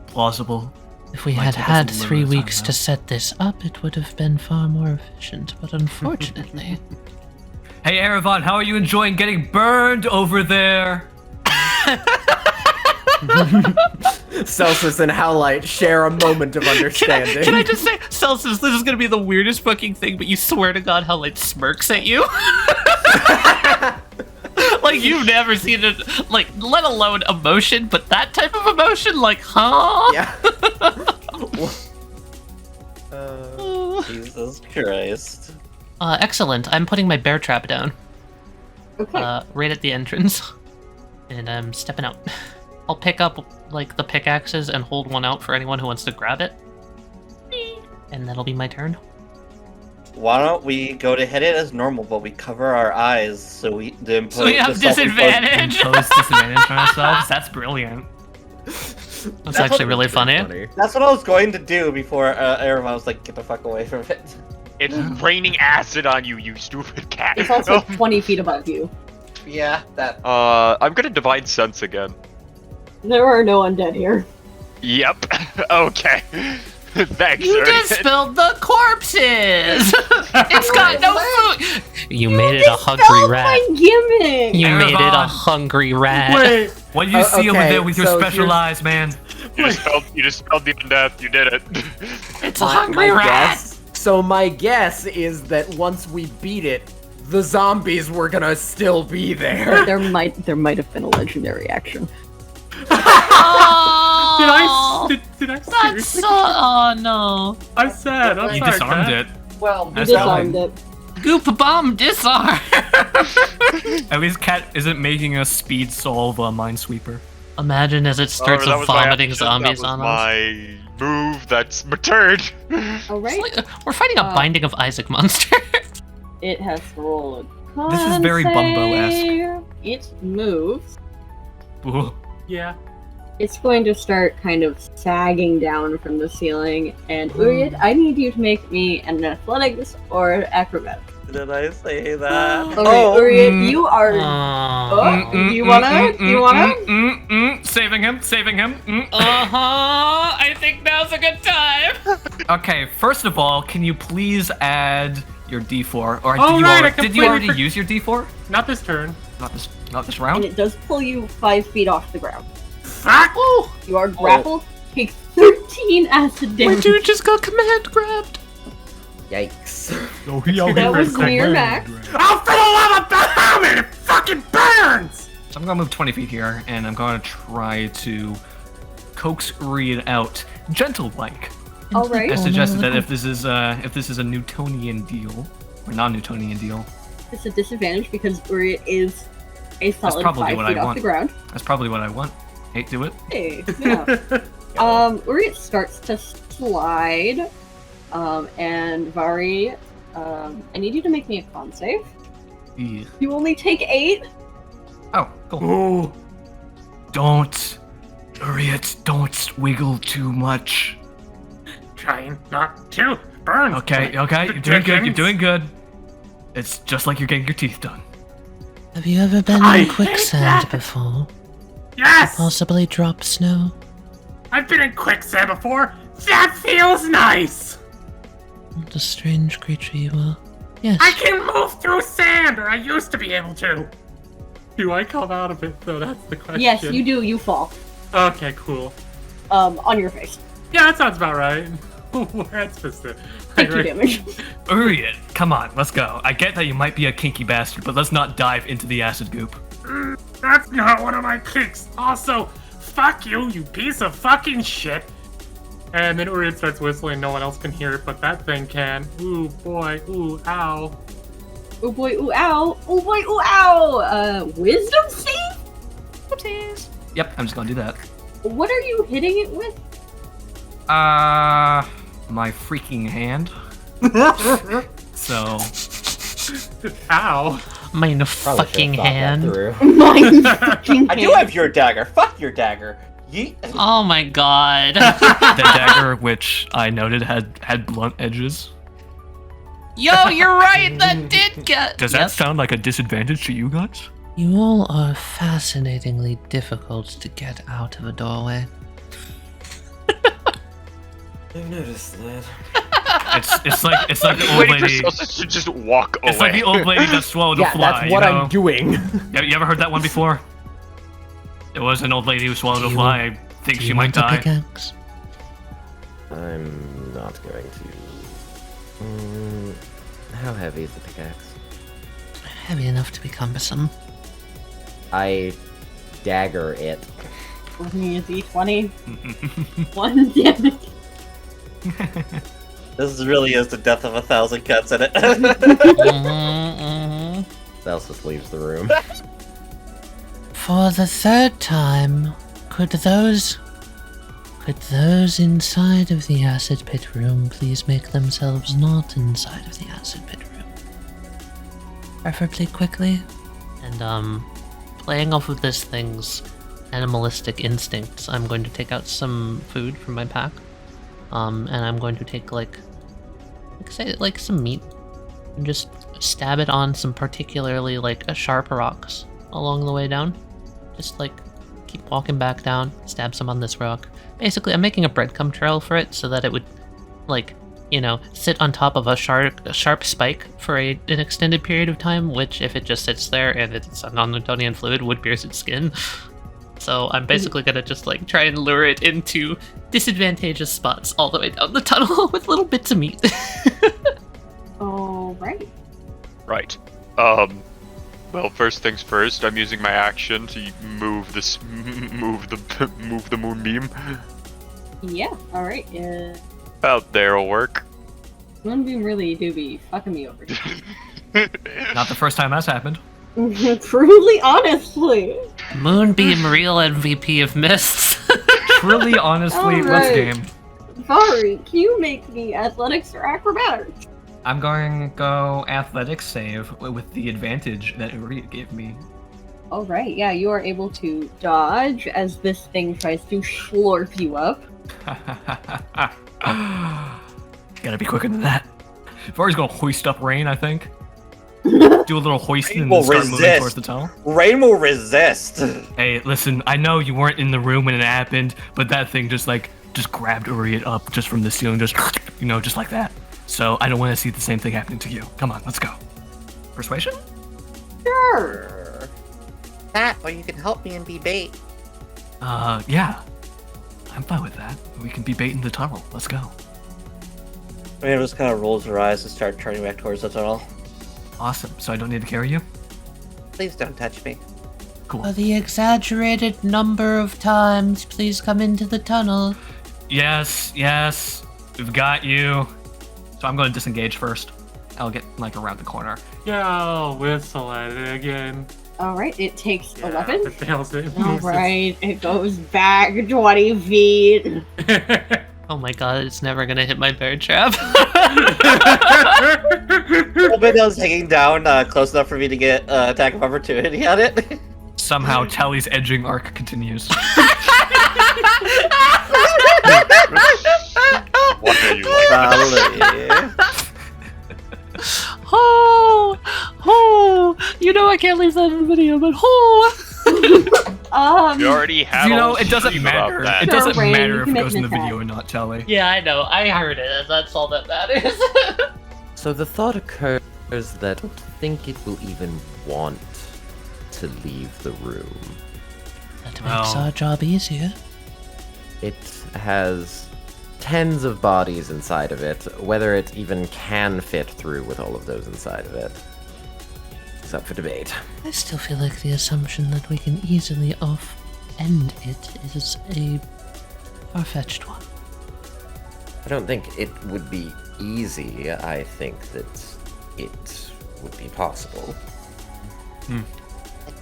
plausible. If we Might had take us had a little 3 bit of time, weeks though. to set this up, it would have been far more efficient, but unfortunately... Hey Erevan, how are you enjoying getting burned over there? Celsus and Howlite share a moment of understanding. Can I just say, Celsus, this is gonna be the weirdest fucking thing, but you swear to God Howlite smirks at you? Like, you've never seen it, like, let alone emotion, but that type of emotion, like, huh? Yeah. Jesus Christ. Excellent. I'm putting my bear trap down, Okay. right at the entrance, and I'm stepping out. I'll pick up, like, the pickaxes and hold one out for anyone who wants to grab it. And that'll be my turn. Why don't we go to hit it as normal, but we cover our eyes so we So we have disadvantage! Impose disadvantage on ourselves? That's brilliant. That's actually really funny. That's what I was going to do before Erevan was like, get the fuck away from it. It's raining acid on you, you stupid cat. It's also 20 feet above you. Yeah, that. I'm gonna Divine Sense again. There are no undead here. Yep. Okay. Thanks, You Uryte. just spilled the corpses! It's got no food! You made it a hungry Spell rat. my gimmick! You made it a Erevan. hungry rat. Wait, What do you see over okay, there with your so special here's- eyes, man? You just spelled the undeath. You did it. It's a hungry rat! So my guess is that once we beat it, the zombies were gonna still be there. There might have been a legendary action. Oh, did I that's seriously? so. Oh no. I'm sad. I'm You sorry, disarmed Cat. it. Well, You That's disarmed fine. it. Goop bomb disarm! At least Cat isn't making a speed solve Minesweeper. Imagine as it starts Oh, that was my vomiting action. zombies that was on us. my move. That's my turn. Alright. It's like- we're fighting a Binding of Isaac monster. It has to roll a con This is very Bumbo-esque. save. It moves. Ooh. Yeah. It's going to start kind of sagging down from the ceiling. And Uryte, I need you to make me an athletics or acrobatics. did I say that? Okay, Uryte, you are. Oh. Oh, you wanna? Saving him. Uh-huh. I think now's a good time. Okay, first of all, can you please add your D4? Or Oh, right, I did you completely already for- use your D4? Not this turn. Not this And round? it does pull you 5 feet off the ground. Fuck! You are grappled. Take 13 acid My damage. dude just got command grabbed. Yikes. That was near max. Oh, for the love of Bahamut! It fucking burns! So I'm gonna move 20 feet here, and I'm gonna try to coax Uryte out, gentle-like. Alright. I suggested that if this is a Newtonian deal, or non-Newtonian deal, It's a disadvantage because Uryte is a solid probably 5 what feet I off want. the ground. that's probably what I want. Hate do it. Hey, yeah. Uryte starts to slide. And Varry, I need you to make me a con save. Yeah. You only take 8. Oh, cool. Ooh. Don't, Uryte, don't wiggle too much. Trying not to burn. Okay, you're doing good. It's just like you're getting your teeth done. Have you ever been I in hate quicksand that. before? Yes! Possibly drop snow? I've been in quicksand before. That feels nice! What a strange creature you are. Yes. I can move through sand, or I used to be able to. Do I come out of it though? That's the question. Yes, you do. You fall. Okay, cool. On your face. Yeah, that sounds about right. That's just it. Take 2 damage. Uryte, come on, let's go. I get that you might be a kinky bastard, but let's not dive into the acid goop. That's not one of my kicks. Also, fuck you, you piece of fucking shit. And then Uryte starts whistling. No one else can hear it, but that thing can. Ooh boy. Ooh ow. Oh boy, ooh ow. Oh boy, ooh ow. Wisdom save? Oopsies. Yep, I'm just gonna do that. What are you hitting it with? My freaking hand. So. Ow. Mine Probably fucking should've thought that hand. through. My fucking I do have your dagger. Fuck your dagger. Yeet. Oh my god. The dagger, which I noted had blunt edges. Yo, you're right. That did get. Does that sound like a disadvantage to you guys? You all are fascinatingly difficult to get out of a doorway. I've noticed that. It's like the old Waiting for lady. Celsus to just walk away. It's like the old lady that swallowed a Yeah, fly. that's what you know? I'm doing. You ever heard that one before? It was an old lady who swallowed a you fly. I think she might die. Pickaxe? I'm not going to. How heavy is the pickaxe? Heavy enough to be cumbersome. I dagger it. Give me a d20. 1 damage. This really is the death of 1,000 cuts in it. Celsus leaves the room. For the 3rd time, could those inside of the acid pit room please make themselves not inside of the acid pit room? Preferably quickly. And playing off of this thing's animalistic instincts, I'm going to take out some food from my pack. And I'm going to take like some meat and just stab it on some particularly sharp rocks along the way down. Just keep walking back down, stab some on this rock. Basically, I'm making a breadcrumb trail for it so that it would sit on top of a sharp spike for an extended period of time, which if it just sits there and it's a non-Newtonian fluid would pierce its skin. So I'm basically gonna just try and lure it into disadvantageous spots all the way down the tunnel with little bits of meat. Alright. Right. Well, first things first. I'm using my action to move the moonbeam. Yeah, alright. About there'll work. Moonbeam really do be fucking me over. Not the first time that's happened. Truly, honestly. Moonbeam, real MVP of mists. Truly, honestly, let's Alright. game. Varry, can you make me athletics or acrobatics? I'm going to go athletics save with the advantage that Uryte gave me. Alright, yeah, you are able to dodge as this thing tries to slurp you up. Gotta be quicker than that. Varry's gonna hoist up Reine, I think. Do a little hoisting and then start moving towards the tunnel. Reine will resist. Hey, listen, I know you weren't in the room when it happened, but that thing just grabbed Uryte up just from the ceiling, just like that. So I don't want to see the same thing happening to you. Come on, let's go. Persuasion? Sure. That, or you can help me and be bait. Yeah. I'm fine with that. We can be baiting the tunnel. Let's go. Reine just kind of rolls her eyes and start turning back towards the tunnel. Awesome. So I don't need to carry you? Please don't touch me. Cool. For the exaggerated number of times, please come into the tunnel. Yes. We've got you. So I'm going to disengage first. I'll get around the corner. Yeah, I'll whistle at it again. Alright, it takes Yeah, 11. It fails it. Alright, it goes back 20 feet. Oh my god, it's never gonna hit my bear trap. Obedon's hanging down close enough for me to get attack of opportunity on it. Somehow Tali's edging arc continues. Why are you like Oh, I can't leave that in the video, but You already have. it doesn't matter. That. It doesn't Raine, matter you if can it make goes an in the attack. video or not, Tali. Yeah, I know. I heard it. That's all that matters. So the thought occurs that I don't think it will even want to leave the room. That makes our job easier. It has tens of bodies inside of it. Whether it even can fit through with all of those inside of it is up for debate. I still feel like the assumption that we can easily end it is a far-fetched one. I don't think it would be easy. I think that it would be possible. I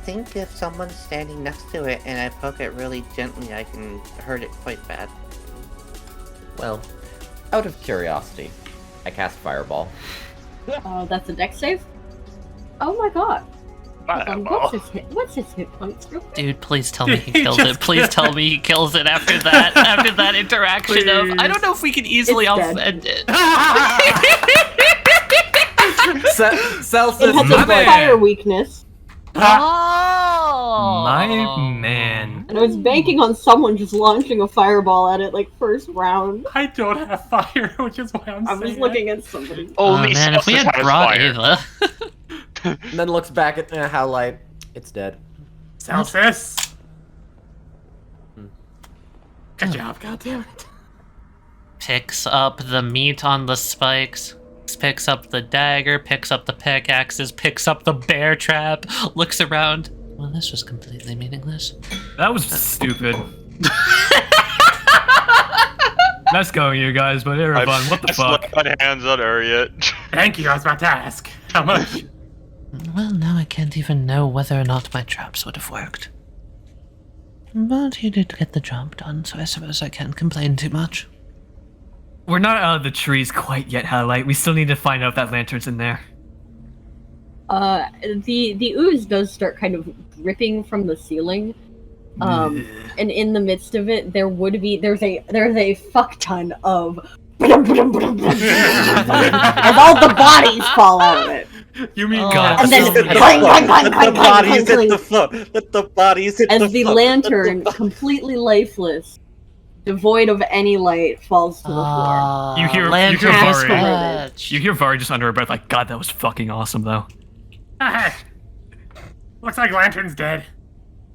think if someone's standing next to it and I poke it really gently, I can hurt it quite bad. Well, out of curiosity, I cast Fireball. That's a dex save? Oh my god. Fireball. What's his hit points? Real quick? Dude, please tell me he kills it. Please tell me he kills it after that. After that interaction of, I don't know if we can easily It's dead. offend it. Celsus, It has a fire weakness, Oh, My man. and I was banking on someone just launching a fireball at it like first round. I don't have fire, which is why I'm I saying was looking at somebody. Only man, if we Celsus had has brought fire. Ava. and then looks back at Howlite. It's dead. Celsus! Good job, goddammit. Picks up the meat on the spikes, picks up the dagger, picks up the pickaxes, picks up the bear trap, looks around. Well, this was completely meaningless. That was stupid. Nice going, you guys, but Erevan, what the I fuck? slapped my hands on Uryte. Thank you, I was about to ask. How much? Well, now I can't even know whether or not my traps would have worked. But you did get the job done, so I suppose I can't complain too much. We're not out of the trees quite yet, Howlite. We still need to find out if that lantern's in there. The ooze does start kind of dripping from the ceiling. And in the midst of it, there's a fuck ton of as all the bodies fall out of it. You mean God. And then Let clang, clang, clang, the clang, bodies clang, hit the clang, floor. Let the bodies hit the as the floor. lantern, completely lifeless, devoid of any light, falls to the floor. You hear Lantern Varry. dispatch. You hear Varry just under her breath like, God, that was fucking awesome, though. Looks like Lantern's dead.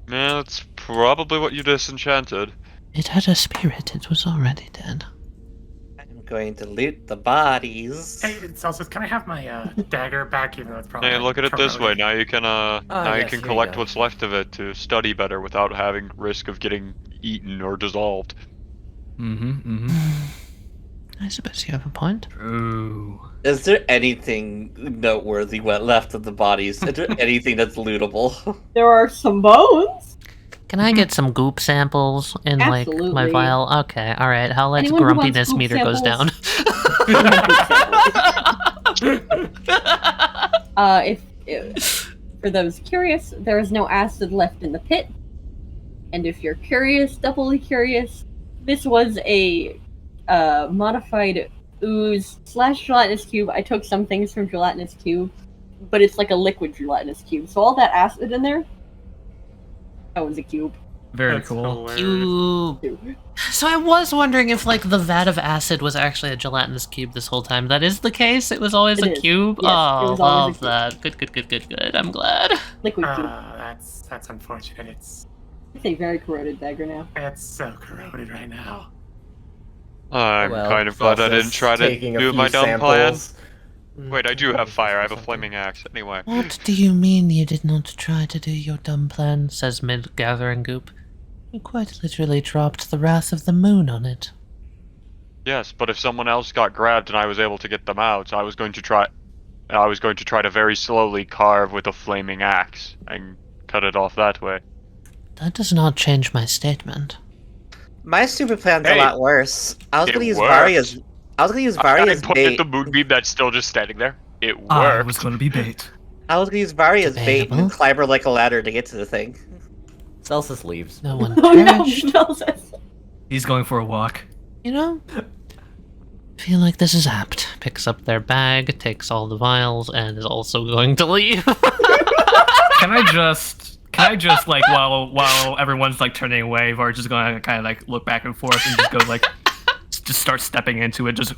Yeah, that's probably what you disenchanted. It had a spirit, it was already dead. I'm going to loot the bodies. Hey, Celsus, can I have my dagger back, even though it's probably... Hey, look at it this way. Now you can now yes, you here can you collect go. what's left of it to study better without having risk of getting eaten or dissolved. I suppose you have a point. Ooh. Is there anything noteworthy left of the bodies? Is there anything that's lootable? There are some bones. Can I get some goop samples in my Absolutely. vial? Okay, alright. How let's Anyone who wants grumpiness goop meter goes down. If for those curious, there is no acid left in the pit. And if you're curious, doubly curious, this was a modified ooze / gelatinous cube. I took some things from gelatinous cube, but it's like a liquid gelatinous cube. So all that acid in there, that was a cube. Very That's cool. hilarious. So I was wondering if like the vat of acid was actually a gelatinous cube this whole time. That is the case? It was always It a is. cube? Yes, it Oh, was always a love cube. that. Good. I'm glad. Liquid cube. That's unfortunate. It's It's a very corroded dagger now. so corroded right now. I'm Well, kind of glad I didn't Celsus try to taking a do few my dumb plan. samples. Wait, I do have fire. I have a flaming axe. Anyway. What do you mean you did not try to do your dumb plan? Says Mid, gathering goop. You quite literally dropped the wrath of the moon on it. Yes, but if someone else got grabbed and I was able to get them out, I was going to try to very slowly carve with a flaming axe and cut it off that way. That does not change my statement. My stupid plan's Hey, a lot worse. I was it gonna use worked. Varry as I put bait. the moonbeam that's still just standing there. It worked. I was going to be bait. I was gonna use Varry as bait Debatable. and climb her like a ladder to get to the thing. Celsus leaves. No one Oh no, perished. Celsus. He's going for a walk. You know, I feel like this is apt. Picks up their bag, takes all the vials, and is also going to leave. Can I just like while everyone's like turning away, Var's just gonna kind of like look back and forth and just go like, just start stepping into it, just.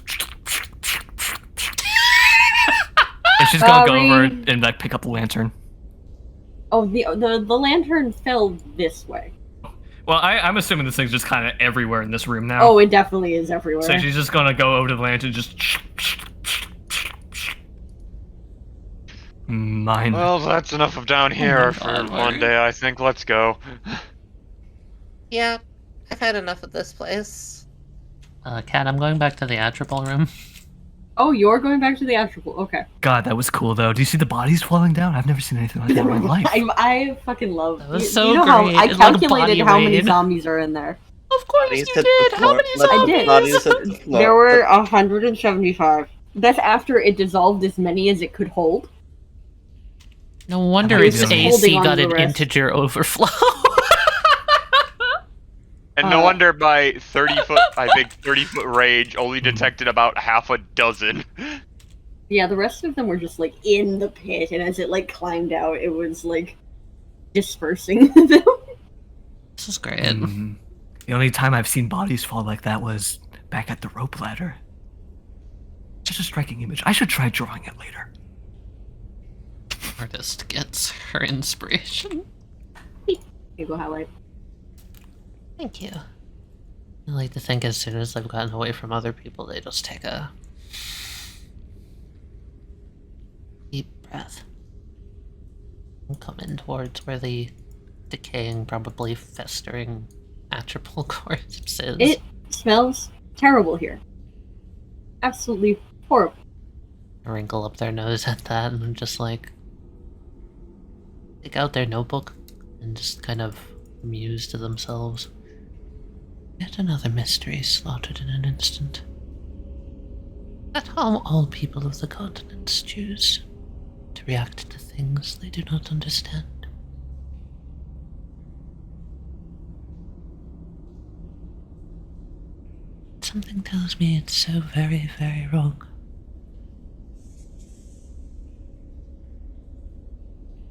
And she's gonna go over Sorry. and like pick up the lantern. Oh, the lantern fell this way. Well, I'm assuming this thing's just kind of everywhere in this room now. Oh, it definitely is everywhere. So she's just gonna go over to the lantern and just... Mine. Well, that's enough of down here for one day, I think. Let's go. Yeah, I've had enough of this place. Kat, I'm going back to the Atropal room. Oh, you're going back to the astral. Okay. God, that was cool, though. Do you see the bodies falling down? I've never seen anything like that in my life. I fucking love. That was you, so you know how great. I It's like a calculated body how many raid. zombies are in there. Of course Bodies you hit did! the How floor. many Let the zombies? bodies hit the floor. There were 175. That's after it dissolved as many as it could hold. No wonder How its are you doing? AC Holding on got to an the rest. integer overflow. And no wonder my 30-foot rage only detected about half a dozen. Yeah, the rest of them were just like in the pit, and as it like climbed out, it was like dispersing them. This is great. Mhm. The only time I've seen bodies fall like that was back at the rope ladder. Just a striking image. I should try drawing it later. Artist gets her inspiration. Here you go, Howlite. Thank you. I like to think as soon as they've gotten away from other people, they just take a deep breath and come in towards where the decaying, probably festering Atropal corpse is. It smells terrible here. Absolutely horrible. Wrinkle up their nose at that and just like take out their notebook and just kind of muse to themselves. Yet another mystery slaughtered in an instant. That's how all people of the continents choose to react to things they do not understand. Something tells me it's so very, very wrong.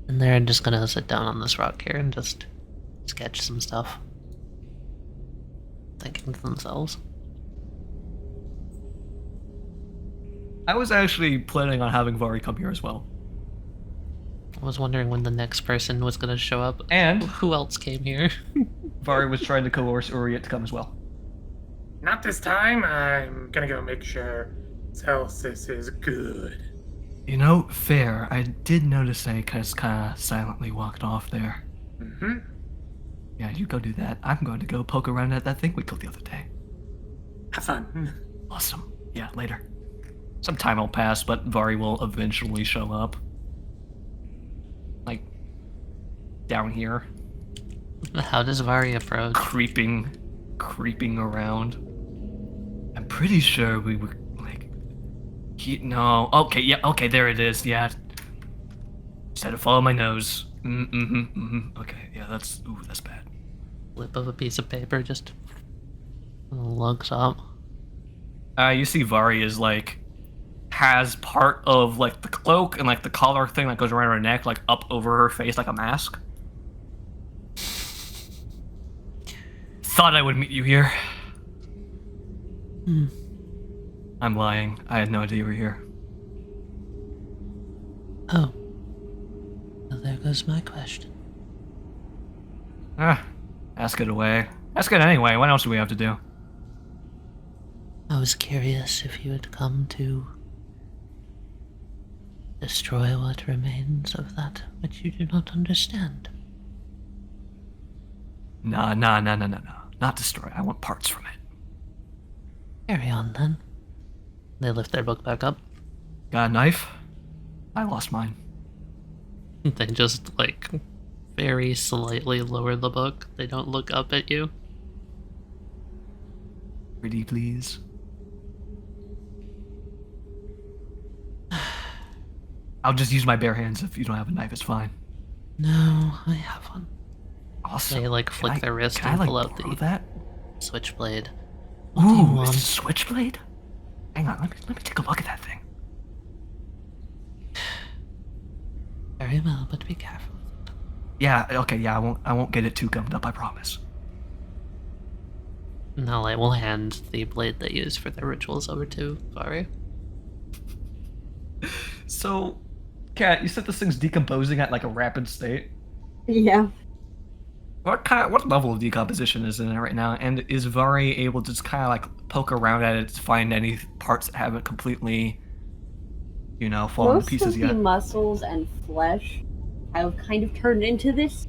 And they're just gonna sit down on this rock here and just sketch some stuff. Thinking to themselves. I was actually planning on having Varry come here as well. I was wondering when the next person was gonna show up. And Who else came here? Varry was trying to coerce Uryte to come as well. Not this time. I'm gonna go make sure Celsus is good. You know, fair. I did notice they just kind of silently walked off there. Mm-hmm. Yeah, you go do that. I'm going to go poke around at that thing we killed the other day. Have fun. Awesome. Yeah, later. Some time will pass, but Varry will eventually show up. Like, down here. How does Varry approach? Creeping around. I'm pretty sure we were, like... no. Okay, there it is, yeah. Just had to follow my nose. Okay, yeah, that's bad. Flip of a piece of paper, just looks up. You see Varry is, like, has part of, like, the cloak and, like, the collar thing that goes around her neck, like, up over her face like a mask. Thought I would meet you here. I'm lying. I had no idea you were here. Oh. Well, there goes my question. Ask it away. Ask it anyway. What else do we have to do? I was curious if you had come to destroy what remains of that which you do not understand. No. Not destroy. I want parts from it. Carry on then. They lift their book back up. Got a knife? I lost mine. They just, like, very slightly lower the book. They don't look up at you. Pretty please. I'll just use my bare hands. If you don't have a knife, it's fine. No, I have one. Awesome. They, like, flick their wrist and pull out the that? switchblade. What do you Ooh, want? it's a switchblade? Hang on, let me take a look at that thing. Very well, but be careful. Yeah, okay, yeah, I won't get it too gummed up, I promise. Now I will hand the blade they use for their rituals over to Varry. So, Kat, you said this thing's decomposing at like a rapid state. Yeah. What level of decomposition is in it right now? And is Varry able to just kind of like poke around at it to find any parts that haven't completely, fallen to Most pieces of the yet? muscles and flesh have kind of turned into this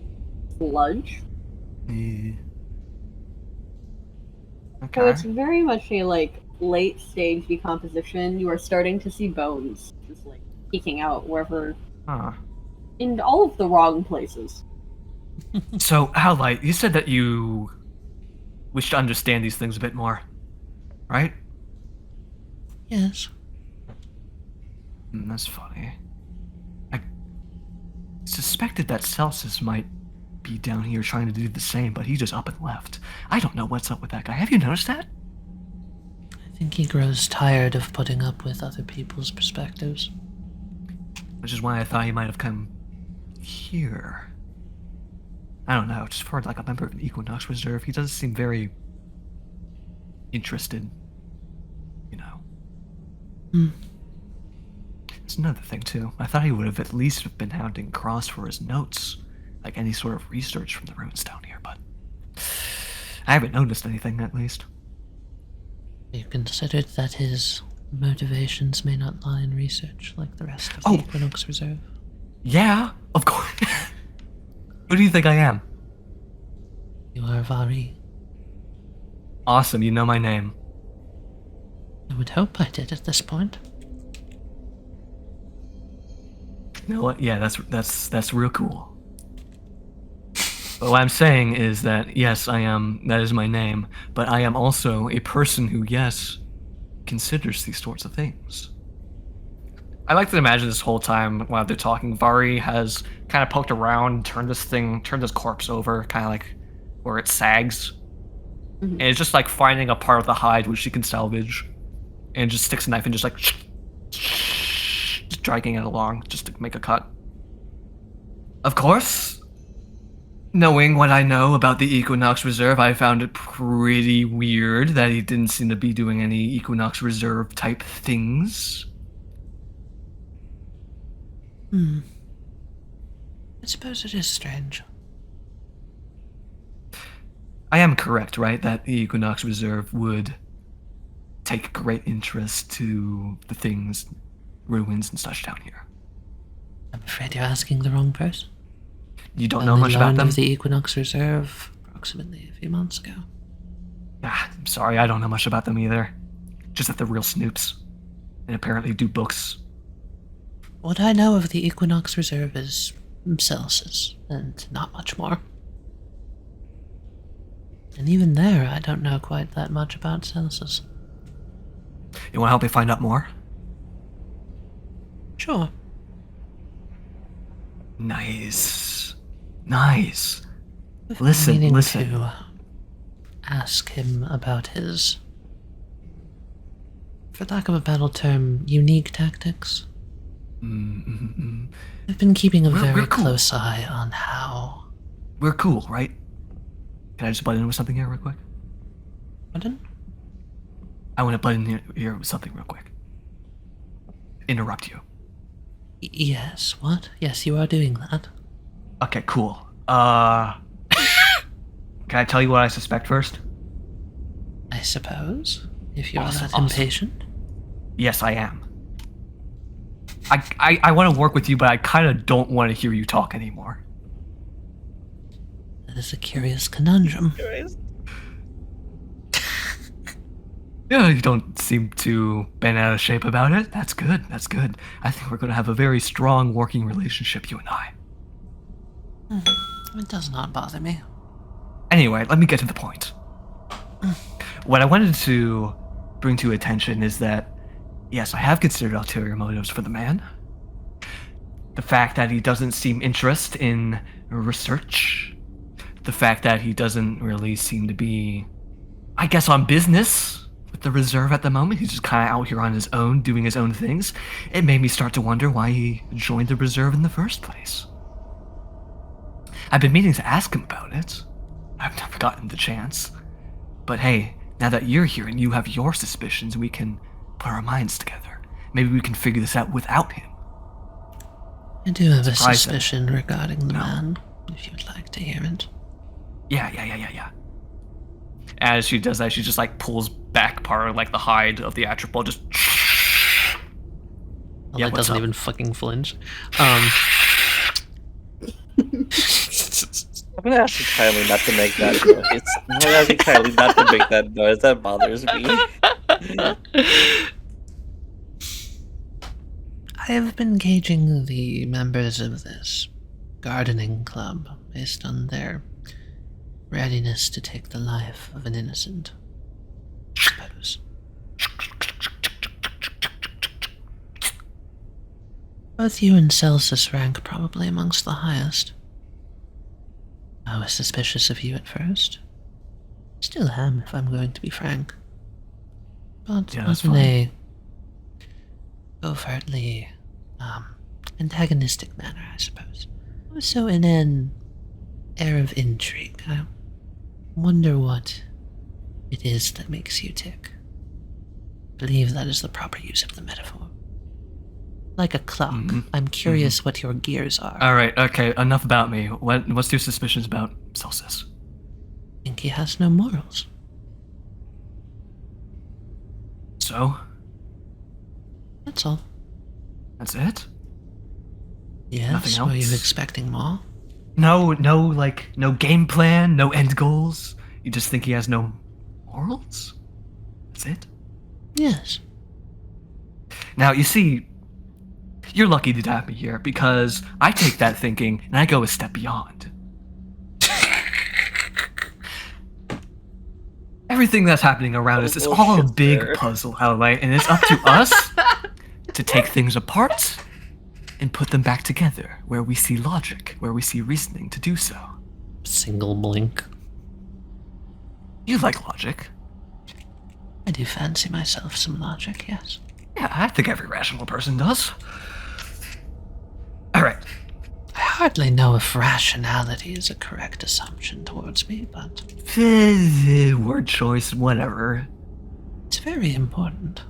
sludge. Okay. So it's very much a late stage decomposition. You are starting to see bones just peeking out wherever in all of the wrong places. So, Howlite, you said that you wish to understand these things a bit more, right? Yes. That's funny. I suspected that Celsus might be down here trying to do the same, but he just up and left. I don't know what's up with that guy. Have you noticed that? I think he grows tired of putting up with other people's perspectives. Which is why I thought he might have come here. I don't know, just for like a member of an Equinox Reserve, he doesn't seem very interested, It's another thing, too. I thought he would have at least been hounding Cross for his notes, like any sort of research from the ruins down here, but I haven't noticed anything, at least. You considered that his motivations may not lie in research like the rest of the Equinox Reserve? Yeah, of course. Who do you think I am? You are Varry. Awesome, you know my name. I would hope I did at this point. You know what? Yeah, that's real cool. But what I'm saying is that, yes, I am, that is my name, but I am also a person who, yes, considers these sorts of things. I like to imagine this whole time while they're talking, Varry has kind of poked around, turned this corpse over, kind of like where it sags. Mm-hmm. And it's just like finding a part of the hide which she can salvage, and just sticks a knife and just like just dragging it along just to make a cut. Of course, knowing what I know about the Equinox Reserve, I found it pretty weird that he didn't seem to be doing any Equinox Reserve type things. I suppose it is strange. I am correct, right? That the Equinox Reserve would take great interest to the things, ruins and such down here. I'm afraid you're asking the wrong person. You don't know much about them? Of the Equinox Reserve approximately a few months ago. I'm sorry, I don't know much about them either. Just that they're real snoops. And apparently do books. What I know of the Equinox Reserve is Celsus, and not much more. And even there, I don't know quite that much about Celsus. You want to help me find out more? Sure. Nice. Nice. I've Listen. to ask him about his, for lack of a better term, unique tactics. I've been keeping a very close eye on how... We're cool, right? Can I just butt in with something here real quick? Pardon? I want to butt in here with something real quick. Interrupt you. Yes, what? Yes, you are doing that. Okay, cool. Can I tell you what I suspect first? I suppose, if you're Awesome. impatient. Yes, I am. I want to work with you, but I kind of don't want to hear you talk anymore. That is a curious conundrum. Yeah, you don't seem too bent out of shape about it. That's good. That's good. I think we're going to have a very strong working relationship, you and I. It does not bother me. Anyway, let me get to the point. What I wanted to bring to attention is that, yes, I have considered ulterior motives for the man. The fact that he doesn't seem interested in research. The fact that he doesn't really seem to be, I guess, on business with the Reserve at the moment. He's just kind of out here on his own, doing his own things. It made me start to wonder why he joined the Reserve in the first place. I've been meaning to ask him about it. I've never gotten the chance. But hey, now that you're here and you have your suspicions, we can put our minds together. Maybe we can figure this out without him. I do have a suspicion regarding the man. if you'd like to hear it. Yeah. As she does that, she just like pulls back part of like the hide of the atropal, just. Well, Yeah, it what's doesn't up? even fucking flinch. I'm gonna ask you kindly not to make that noise. I'm gonna ask you kindly not to make that noise. That bothers me. I have been gauging the members of this gardening club based on their readiness to take the life of an innocent. I suppose. Both you and Celsus rank probably amongst the highest. I was suspicious of you at first. Still am, if I'm going to be frank. But Yeah, not that's in fine. a overtly antagonistic manner, I suppose. Also in an air of intrigue. I wonder what it is that makes you tick. I believe that is the proper use of the metaphor. Like a clock, I'm curious what your gears are. All right, okay, enough about me. What's your suspicions about Celsus? I think he has no morals. So, That's all. that's it? Yes, Nothing were you else? expecting more? No game plan, no end goals. You just think he has no morals? That's it? Yes. Now, you see, you're lucky to have me here because I take that thinking and I go a step beyond. Everything that's happening around us is all a big puzzle, Howlite, and it's up to us to take things apart and put them back together where we see logic, where we see reasoning to do so. Single blink. You like logic. I do fancy myself some logic, yes. Yeah, I think every rational person does. Alright. I hardly know if rationality is a correct assumption towards me, but Word choice, whatever. it's very important.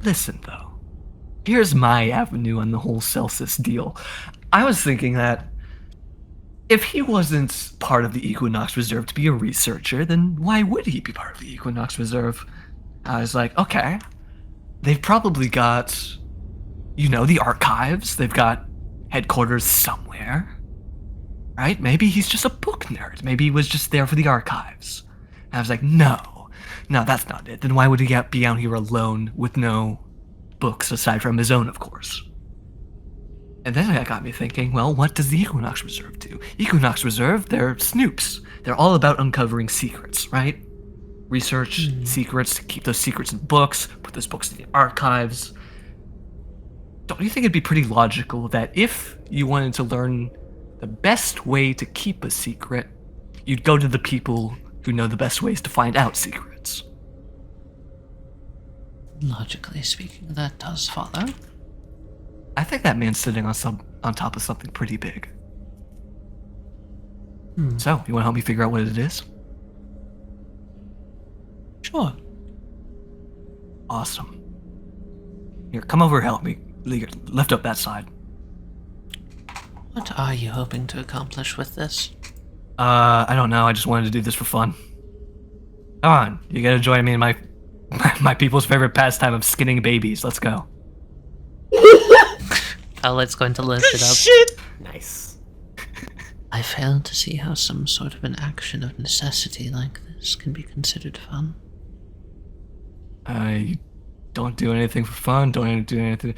Listen, though. Here's my avenue on the whole Celsus deal. I was thinking that if he wasn't part of the Equinox Reserve to be a researcher, then why would he be part of the Equinox Reserve? I was like, okay, they've probably got, the archives. They've got headquarters somewhere, right? Maybe he's just a book nerd. Maybe he was just there for the archives. And I was like, no, that's not it. Then why would he be out here alone with no books aside from his own, of course? And then that got me thinking, well, what does the Equinox Reserve do? Equinox Reserve, they're snoops. They're all about uncovering secrets, right? Research, secrets, keep those secrets in books, put those books in the archives. Don't you think it'd be pretty logical that if you wanted to learn the best way to keep a secret, you'd go to the people who know the best ways to find out secrets? Logically speaking, that does follow. I think that man's sitting on top of something pretty big. So, you want to help me figure out what it is? Sure. Awesome. Here, come over, help me. Lift up that side. What are you hoping to accomplish with this? I don't know. I just wanted to do this for fun. Come on, you gotta join me in my people's favorite pastime of skinning babies. Let's go. Howlite's going to lift it up. Shit! Nice. I fail to see how some sort of an action of necessity like this can be considered fun. I don't do anything for fun. Don't do anything.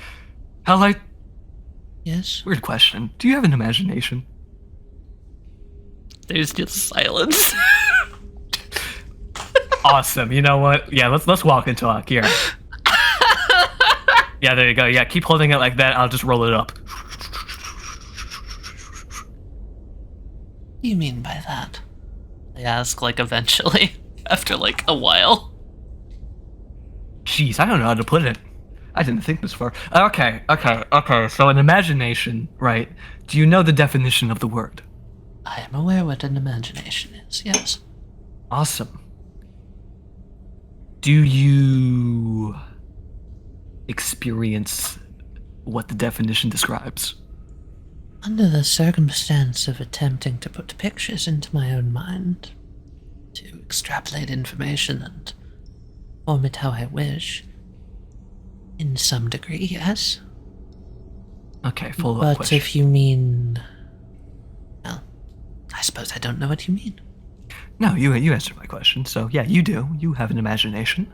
Howlite, Yes? weird question. Do you have an imagination? There's just silence. Awesome. You know what? Yeah, let's walk and talk here. Yeah, there you go. Yeah, keep holding it like that. I'll just roll it up. What do you mean by that? I ask, eventually, after, a while. Jeez, I don't know how to put it. I didn't think this far. Okay. So an imagination, right? Do you know the definition of the word? I am aware what an imagination is, yes. Awesome. Do you experience what the definition describes? Under the circumstance of attempting to put pictures into my own mind, to extrapolate information and form it how I wish, in some degree, yes. Okay, follow-up But question. if you mean... Well, I suppose I don't know what you mean. No, you answered my question. So yeah, you do. You have an imagination.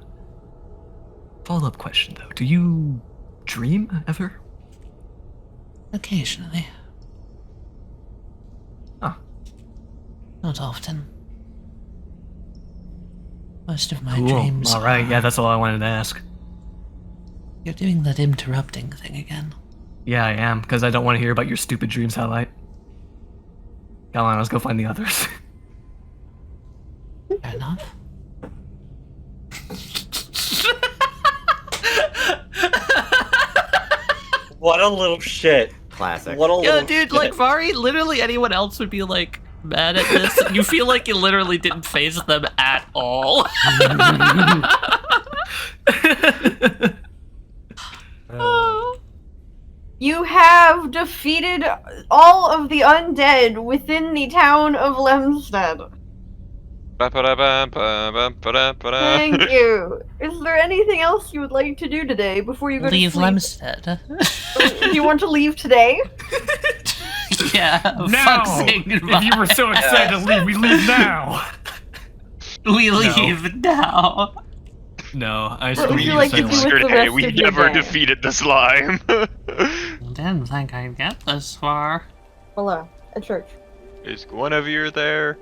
Follow-up question though: do you dream ever? Occasionally. Huh. Not often. Most of my Cool. dreams All right. are... Yeah, that's all I wanted to ask. You're doing that interrupting thing again. Yeah, I am, because I don't want to hear about your stupid dreams, Howlite. Come on, let's go find the others. Fair enough. What a little shit. Classic. What a Yeah, little dude, shit. like, Varry, literally anyone else would be, like, mad at this. You feel like you literally didn't phase them at all. You have defeated all of the undead within the town of Lemstead. Thank you. Is there anything else you would like to do today before you go Leave to sleep? Lemstead. Do you want to leave today? Yeah, Now! fuck saying If goodbye. you were so excited to leave, we leave now! We leave now. No, I What would still you like to say do like- with the rest we of your never day? defeated the slime. Didn't think I'd get this far. Hello, at church. Is Guinevere there?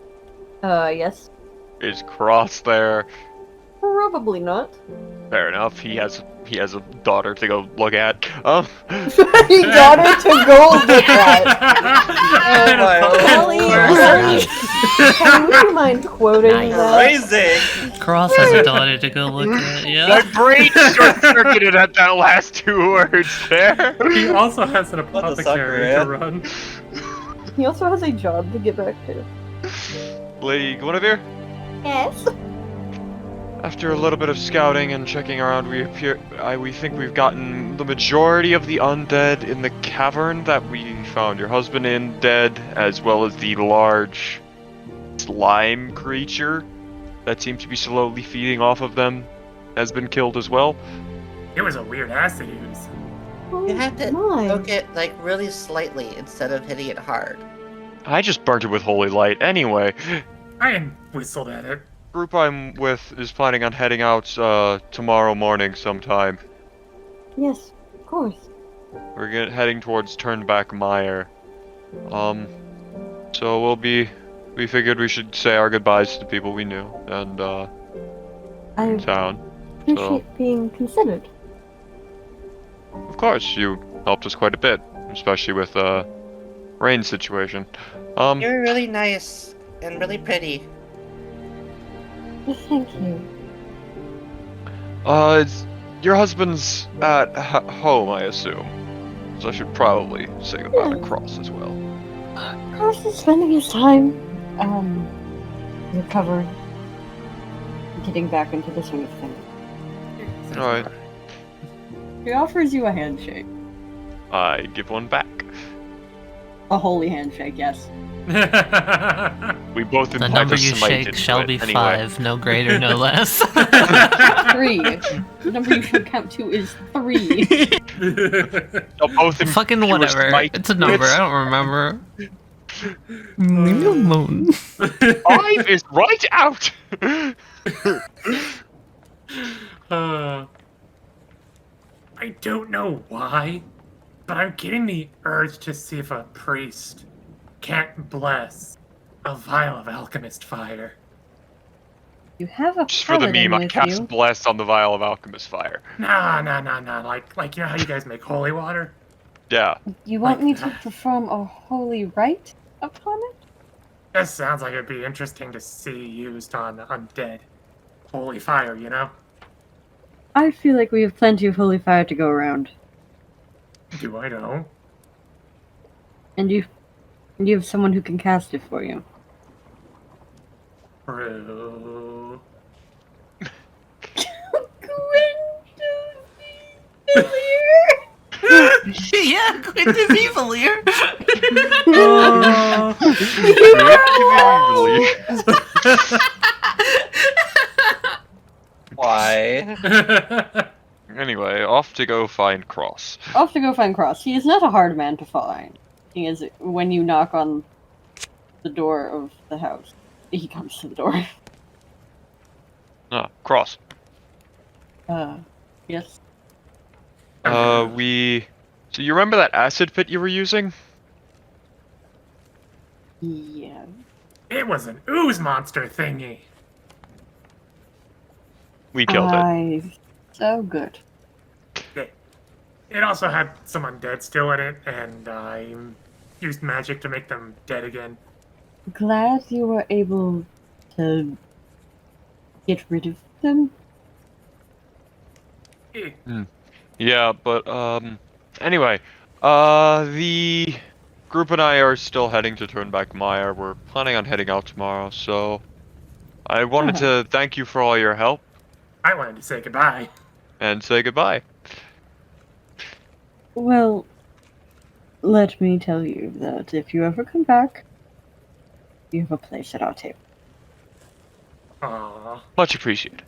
Yes. Is Cross there? Probably not. Fair enough. He has a daughter to go look at. He got her to go look at. Tali, would you mind quoting Nice. that? Amazing! Cross has a daughter to go look at, My yeah. brain short-circuited at that last two words there. He also has an What the apothecary sucker, to run. He also has a job to get back to. Lady Guinevere? Yes. After a little bit of scouting and checking around, we think we've gotten the majority of the undead in the cavern that we found your husband in dead, as well as the large slime creature that seemed to be slowly feeding off of them has been killed as well. It was a weird acid use. Oh, You have to my. poke it like really slightly instead of hitting it hard. I just burnt it with holy light anyway. I whistled at it. Group I'm with is planning on heading out tomorrow morning sometime. Yes, of course. We're heading towards Turnback Mire. So we figured we should say our goodbyes to the people we knew and I in town. appreciate being considered. Of course, you helped us quite a bit, especially with Reine's situation. You're really nice and really pretty. Thank you. Your husband's at home, I assume. So I should probably say goodbye to Yeah. Cross as well. Cross is spending his time, recovering, getting back into the swing of things. Alright, He offers you a handshake. I give one back. A holy handshake, yes. We both The implied number the you smite shake into shall it be anyway. 5, no greater, no less. 3. The number you should count to is 3. So both Fucking you were whatever. smite It's a number, with- I don't remember. Leave me alone. 5 is right out! I don't know why, but I'm getting the urge to see if a priest can't bless a vial of alchemist fire. You have a Just for the paladin meme, I with cast you. Bless on the Vial of Alchemist Fire. Nah. Like you know how you guys make holy water? Yeah. You want like me to that. perform a holy rite upon it? That sounds like it'd be interesting to see used on undead. Holy fire, you know? I feel like we have plenty of holy fire to go around. Do I know? And you have someone who can cast it for you. True. Yeah, Quint is evil here. Why? Anyway, off to go find Cross. Off to go find Cross. He is not a hard man to find. He is when you knock on the door of the house. He comes to the door. Ah, Cross. Yes. So you remember that acid pit you were using? Yeah. It was an ooze monster thingy. We killed it. So good. It also had some undead still in it, and I used magic to make them dead again. Glad you were able to get rid of them. Yeah, but anyway, the group and I are still heading to turn back Meyer. We're planning on heading out tomorrow, so I wanted to thank you for all your help I wanted to say goodbye. and say goodbye. Well, let me tell you that if you ever come back, you have a place at our table. Aww. Much appreciated.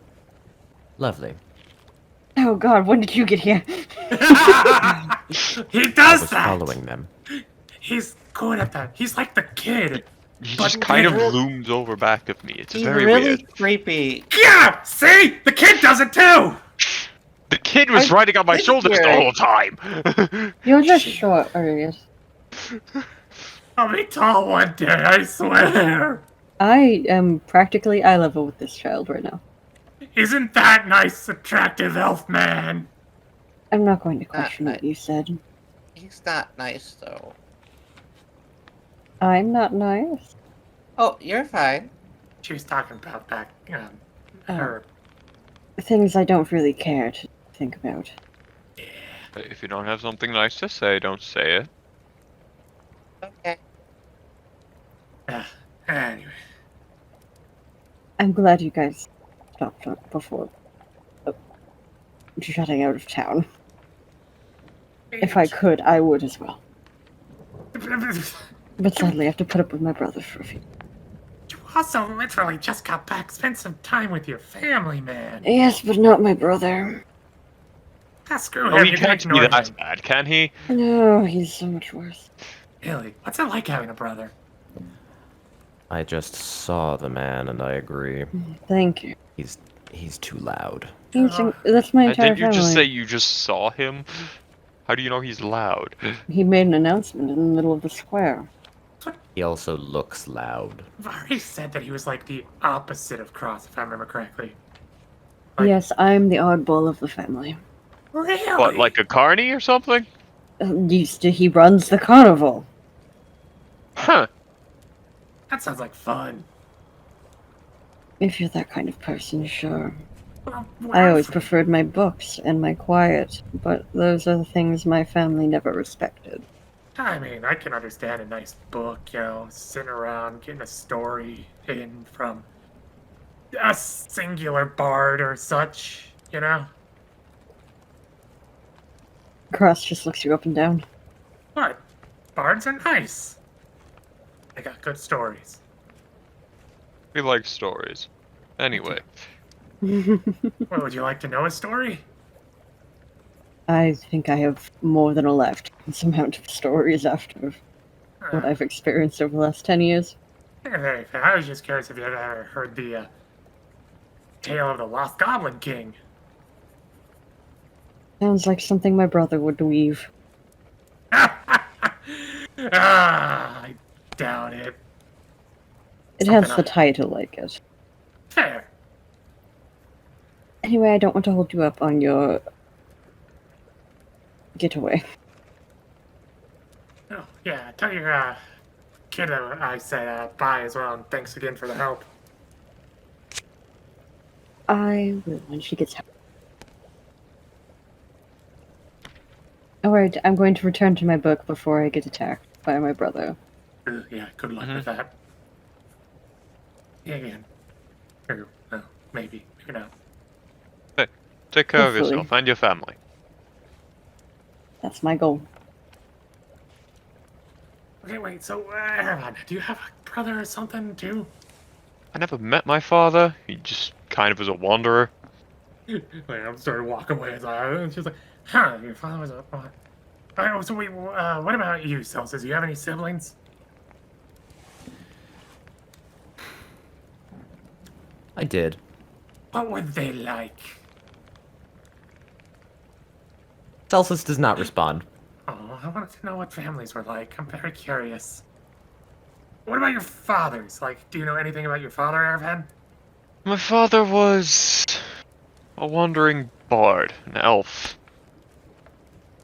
Lovely. Oh God, when did you get here? He I does was that! following them. He's good at that. He's like the kid. He But just kind of bigger. looms over back of me. It's He's very really weird. creepy. Yeah! See? The kid does it too! The kid was riding on my did shoulders hear the it. whole time. You're just short, Uryte. I'll be tall one day, I swear. I am practically eye level with this child right now. Isn't that nice, attractive elf man? I'm not going to question Not what you said. He's not nice, though. I'm not nice. Oh, you're fine. She was talking about that, Oh. her. Things I don't really care to think about. If you don't have something nice to say, don't say it. Okay. Anyway. I'm glad you guys stopped before shutting out of town. If I could, I would as well. But sadly, I have to put up with my brother for a few. You also literally just got back. Spend some time with your family, man. Yes, but not my brother. Screw Oh, him. he You can can't be ignore that him. bad, can he? No, he's so much worse. Really? What's it like having a brother? I just saw the man, and I agree. Thank you. He's too loud. That's my entire Didn't you family. just say you just saw him? How do you know he's loud? He made an announcement in the middle of the square. He also looks loud. Varry said that he was like the opposite of Cross, if I remember correctly. Like, Yes, I'm the oddball of the family. really? What, like a carny or something? He runs the carnival. Huh. That sounds like fun. If you're that kind of person, sure. Well, I always preferred my books and my quiet, but those are the things my family never respected. I mean, I can understand a nice book, sitting around getting a story in from a singular bard or such, Cross just looks you up and down. But bards are nice. They got good stories. We like stories. Anyway, Well, would you like to know a story? I think I have more than a lifetime's amount of stories after what I've experienced over the last 10 years. Very fair. I was just curious if you ever heard the tale of the Lost Goblin King. Sounds like something my brother would weave. I doubt it. It has Something the title like it. Fair. Anyway, I don't want to hold you up on your getaway. Oh, yeah, tell your kid I said bye as well, and thanks again for the help. I will when she gets home. Alright, I'm going to return to my book before I get attacked by my brother. Yeah, good luck with that. Yeah, again. Or, well, maybe not. take care of Hopefully. yourself and your family. That's my goal. Okay, wait, so, Erevan, do you have a brother or something, too? I never met my father. He just kind of was a wanderer. Like, I'm starting to walk away. And she's like, huh, your father was a... Alright, so wait, what about you, Celsus? Do you have any siblings? I did. What were they like? Celsus does not respond. Oh, I wanted to know what families were like. I'm very curious. What about your fathers? Like, do you know anything about your father, Erevan? My father was a wandering bard, an elf.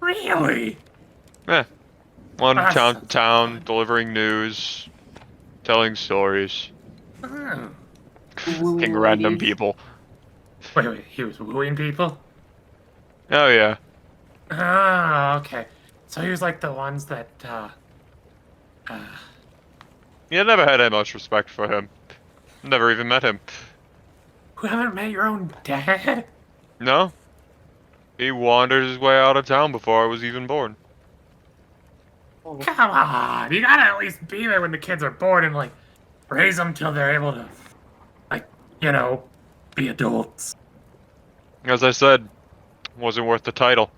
Really? Yeah. Wandered That's town to so town, fun. delivering news, telling stories, Oh. king random people. Wait, he was wooing people? Oh yeah. Ah, okay. So he was like the ones that, Yeah, never had that much respect for him. Never even met him. who haven't met your own dad? No. He wandered his way out of town before I was even born. Come on, you gotta at least be there when the kids are born and, like, raise them till they're able to, like, you know, be adults. As I said, wasn't worth the title.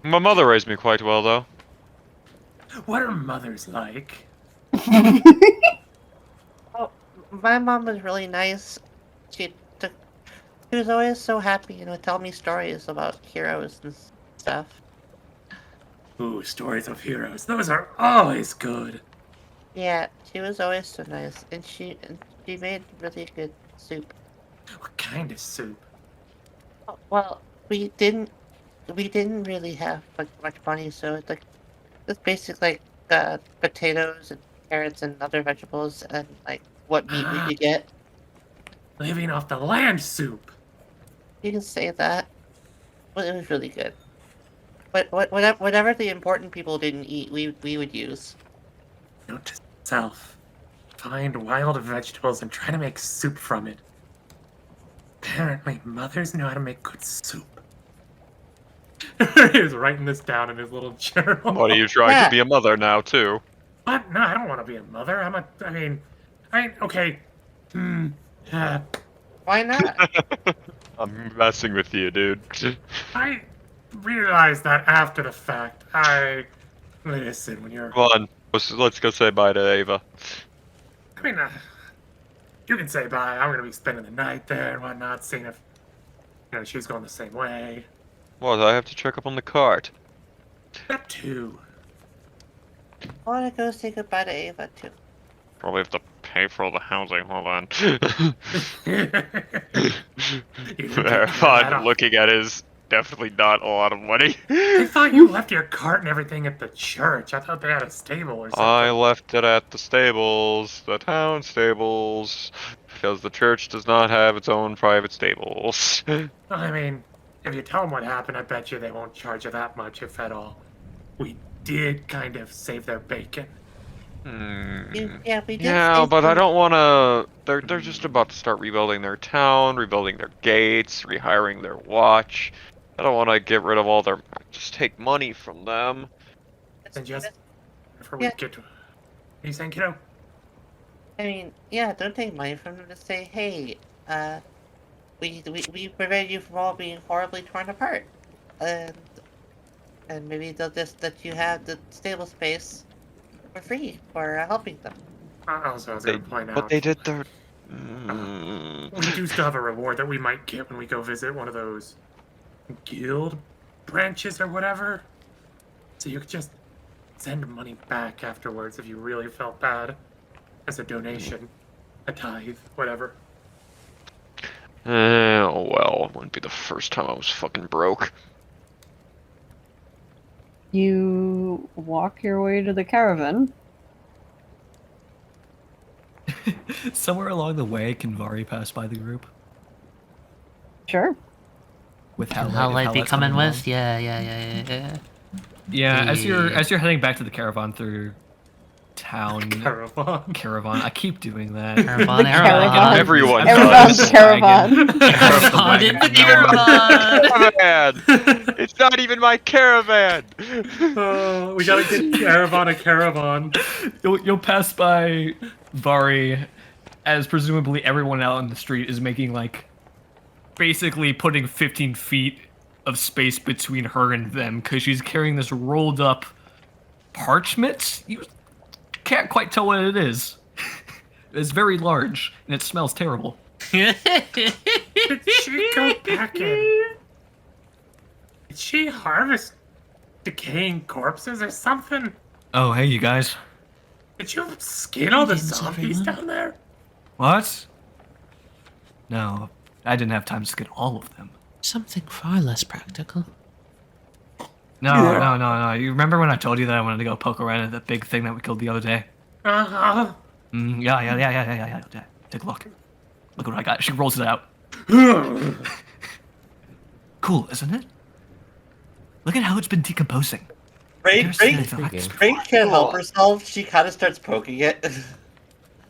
My mother raised me quite well, though. What are mothers like? Oh, my mom was really nice. She took, she was always so happy, tell me stories about heroes and stuff. Ooh, stories of heroes. Those are always good. Yeah, she was always so nice, and she made really good soup. What kind of soup? Oh, well, we didn't really have much money, so it's basically like potatoes and carrots and other vegetables and like what meat we could get. Living off the land soup. You can say that, but it was really good. But whatever the important people didn't eat, we would use. Note to self. Find wild vegetables and try to make soup from it. Apparently, mothers know how to make good soup. He was writing this down in his little journal. What are you trying Yeah. to be a mother now, too? What? No, I don't want to be a mother. Okay. Why not? I'm messing with you, dude. I realized that after the fact. Listen, when you're... Come on, let's go say bye to Ava. I mean, you can say bye. I'm gonna be spending the night there and whatnot, seeing if, she's going the same way. What, I have to check up on the cart. That too. I want to go say goodbye to Ava too. Probably have to pay for all the housing, hold on. Erevan looking at his definitely not a lot of money. I thought you left your cart and everything at the church. I thought they had a stable or something. I left it at the stables, the town stables, because the church does not have its own private stables. I mean, if you tell them what happened, I bet you they won't charge you that much, if at all. We did kind of save their bacon. Yeah, we did. Yeah, save but I them. don't want to... They're just about to start rebuilding their town, rebuilding their gates, rehiring their watch. I don't want to get rid of all their... Just take money from them. And just before we Yeah. get to... Are you saying, kiddo? I mean, yeah, don't take money from them to say, hey, we prevented you from all being horribly torn apart. And maybe they'll just let you have the stable space for free for helping them. Also, I was going to point out... But they did their... We do still have a reward that we might get when we go visit one of those guild branches or whatever. So you could just send money back afterwards if you really felt bad. As a donation. A tithe, whatever. Oh well, it wouldn't be the first time I was fucking broke. You walk your way to the caravan. Somewhere along the way, can Varry pass by the group? Sure. With Can Howlite, Howlite be Howlite's coming along? with? Yeah. Yeah, as Yeah. you're heading back to the caravan through town Caravan. caravan. I keep doing that. Caravan, Caravan. Everyone Everyone's does. caravan. Caravan in the caravan. Caravan! It's not even my caravan! Oh, we gotta get Erevan a caravan. You'll pass by Varry, as presumably everyone out on the street is making like, basically putting 15 feet of space between her and them because she's carrying this rolled up parchment. You can't quite tell what it is. It's very large and it smells terrible. Did she go back in? Did she harvest decaying corpses or something? Oh, hey, you guys. Did you skin all the Greetings, zombies everyone. down there? What? No, I didn't have time to skin all of them. Something far less practical. No. You remember when I told you that I wanted to go poke around at that big thing that we killed the other day? Uh-huh. Yeah. Take a look. Look what I got. She rolls it out. Cool, isn't it? Look at how it's been decomposing. Rain Never seen anything like this can't help herself. She kind of starts poking it.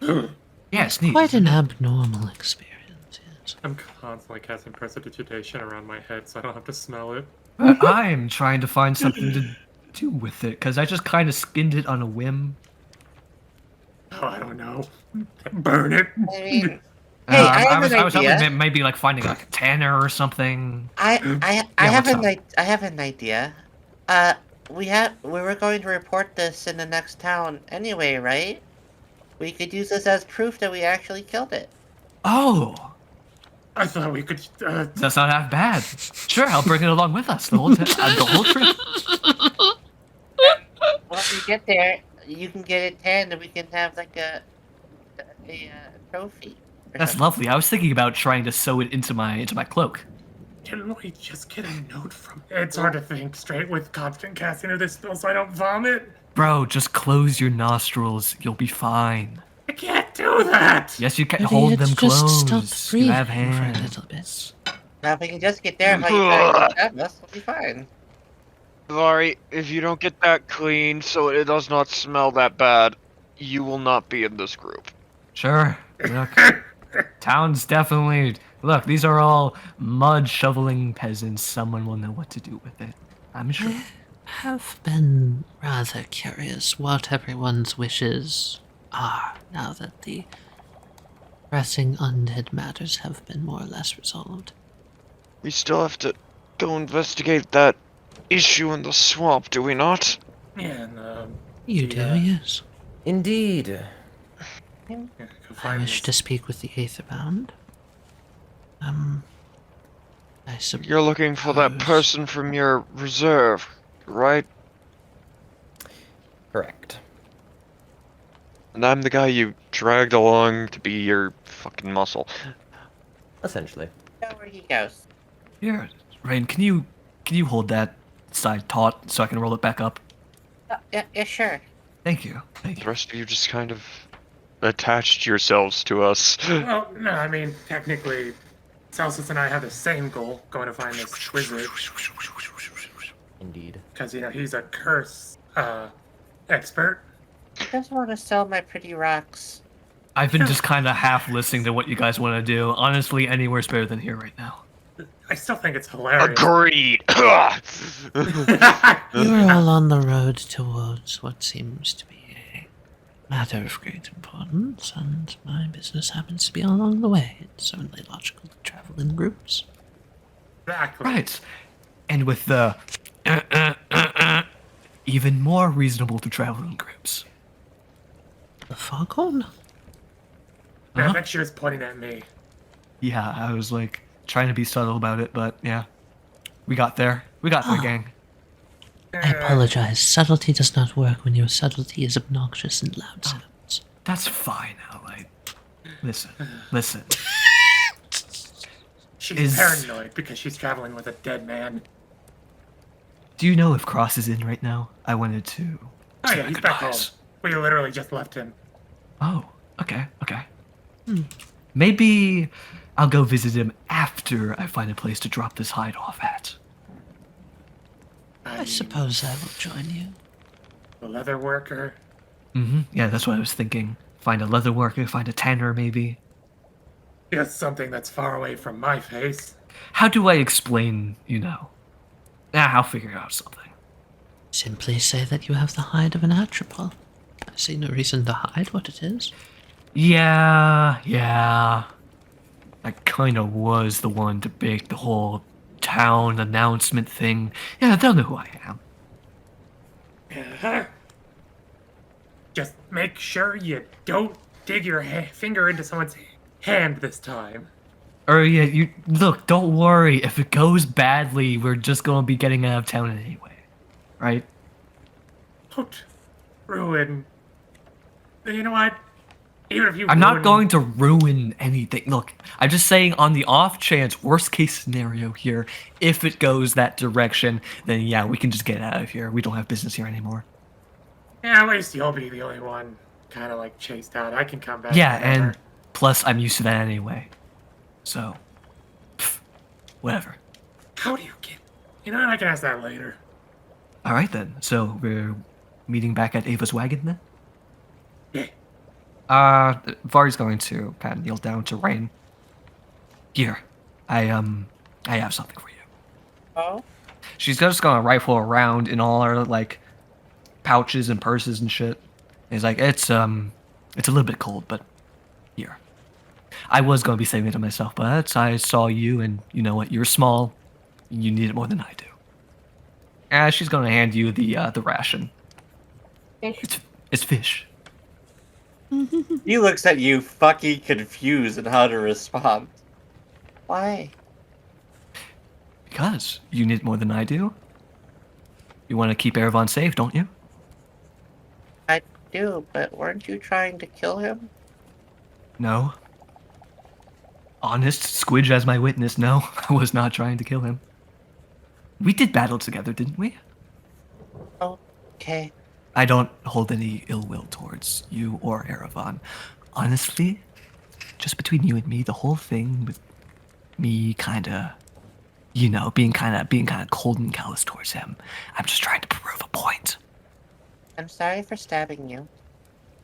Yeah, it's neat. Quite an abnormal experience, yes. I'm constantly casting prestidigitation around my head so I don't have to smell it. I'm trying to find something to do with it, because I just kind of skinned it on a whim. Oh, I don't know. Burn it. I mean, hey, I was idea. hoping maybe like finding like a tanner or something. I have what's I have an idea. We were going to report this in the next town anyway, right? We could use this as proof that we actually killed it. Oh, I thought we could. that's not half bad. Sure, I'll bring it along with us the whole trip. When we get there, you can get it tanned, and we can have like a trophy. or That's something. lovely. I was thinking about trying to sew it into my cloak. Can we just get a note from? It's hard to think straight with constant casting of this spell so I don't vomit. Bro, just close your nostrils. You'll be fine. I can't do that. Yes, you can Maybe hold it's them just closed. stop breathing You have for a hands. little bit. Now, if we can just get there, how you try to stab us, we'll be fine. Varry, if you don't get that clean so it does not smell that bad, you will not be in this group. Sure. Look, town's definitely. Look, these are all mud shoveling peasants. Someone will know what to do with it. I'm sure. I have been rather curious what everyone's wishes are now that the pressing undead matters have been more or less resolved. We still have to go investigate that issue in the swamp, do we not? Yeah, and You do, Yeah. yes. Indeed. yeah, go I find wish to this. speak with the Aetherbound. I suppose. You're looking for that person from your reserve, right? Correct. And I'm the guy you dragged along to be your fucking muscle. Essentially. Know where he goes. Here, Reine, can you hold that side taut so I can roll it back up? Yeah, sure. Thank you. The rest of you just kind of attached yourselves to us. Well, no, I mean technically, Celsus and I have the same goal, going to find this wizard, Indeed. because he's a curse expert. I just want to sell my pretty rocks. I've been just kind of half listening to what you guys want to do. Honestly, anywhere's better than here right now. I still think it's hilarious. Agreed. You're all on the road towards what seems to be a matter of great importance, and my business happens to be along the way. It's certainly logical to travel in groups. Exactly. Right. And with the even more reasonable to travel in groups. The foghorn? Yeah, I Huh? think she was pointing at me. Yeah, I was like trying to be subtle about it, but yeah. We got there. We got there, Oh. gang. I apologize. Subtlety does not work when your subtlety is obnoxious and loud sounds. That's fine, Howlite. Listen. She's Is- paranoid because she's traveling with a dead man. Do you know if Cross is in right now? I wanted to. Oh say yeah, my he's back home. goodbyes. We literally just left him. Oh, okay. Maybe I'll go visit him after I find a place to drop this hide off at. I suppose I will join you. The leather worker. Yeah, that's what I was thinking. Find a leather worker, find a tanner maybe. Just something that's far away from my face. How do I explain, I'll figure out something. Simply say that you have the hide of an atropol. I see no reason to hide what it is. Yeah. I kinda was the one to make the whole town announcement thing. Yeah, they'll know who I am. Uh-huh. Just make sure you don't dig your finger into someone's hand this time. Yeah, look, don't worry. If it goes badly, we're just gonna be getting out of town anyway. Right? Don't ruin. You know what? Even if you I'm not going to ruin anything. Look, I'm just saying on the off chance, worst case scenario here, if it goes that direction, then yeah, we can just get out of here. We don't have business here anymore. Yeah, at least you'll be the only one kind of like chased out. I can come back. Yeah, whenever. and plus I'm used to that anyway. So, whatever. How do you get? You know what? I can ask that later. All right then. So we're meeting back at Ava's wagon then. Yeah. Varry's going to kind of kneel down to Reine. Here, I have something for you. Oh? She's just gonna rifle around in all her like pouches and purses and shit. He's like, it's a little bit cold, but here. I was gonna be saving it to myself, but I saw you, and you know what? You're small. You need it more than I do. And she's gonna hand you the ration. It's fish. He looks at you fucking confused on how to respond. Why? Because you need it more than I do. You want to keep Erevan safe, don't you? I do, but weren't you trying to kill him? No. Honest, Squidge as my witness, no. I was not trying to kill him. We did battle together, didn't we? Okay. I don't hold any ill will towards you or Erevan. Honestly, just between you and me, the whole thing with me kinda, being kinda cold and callous towards him, I'm just trying to prove a point. I'm sorry for stabbing you.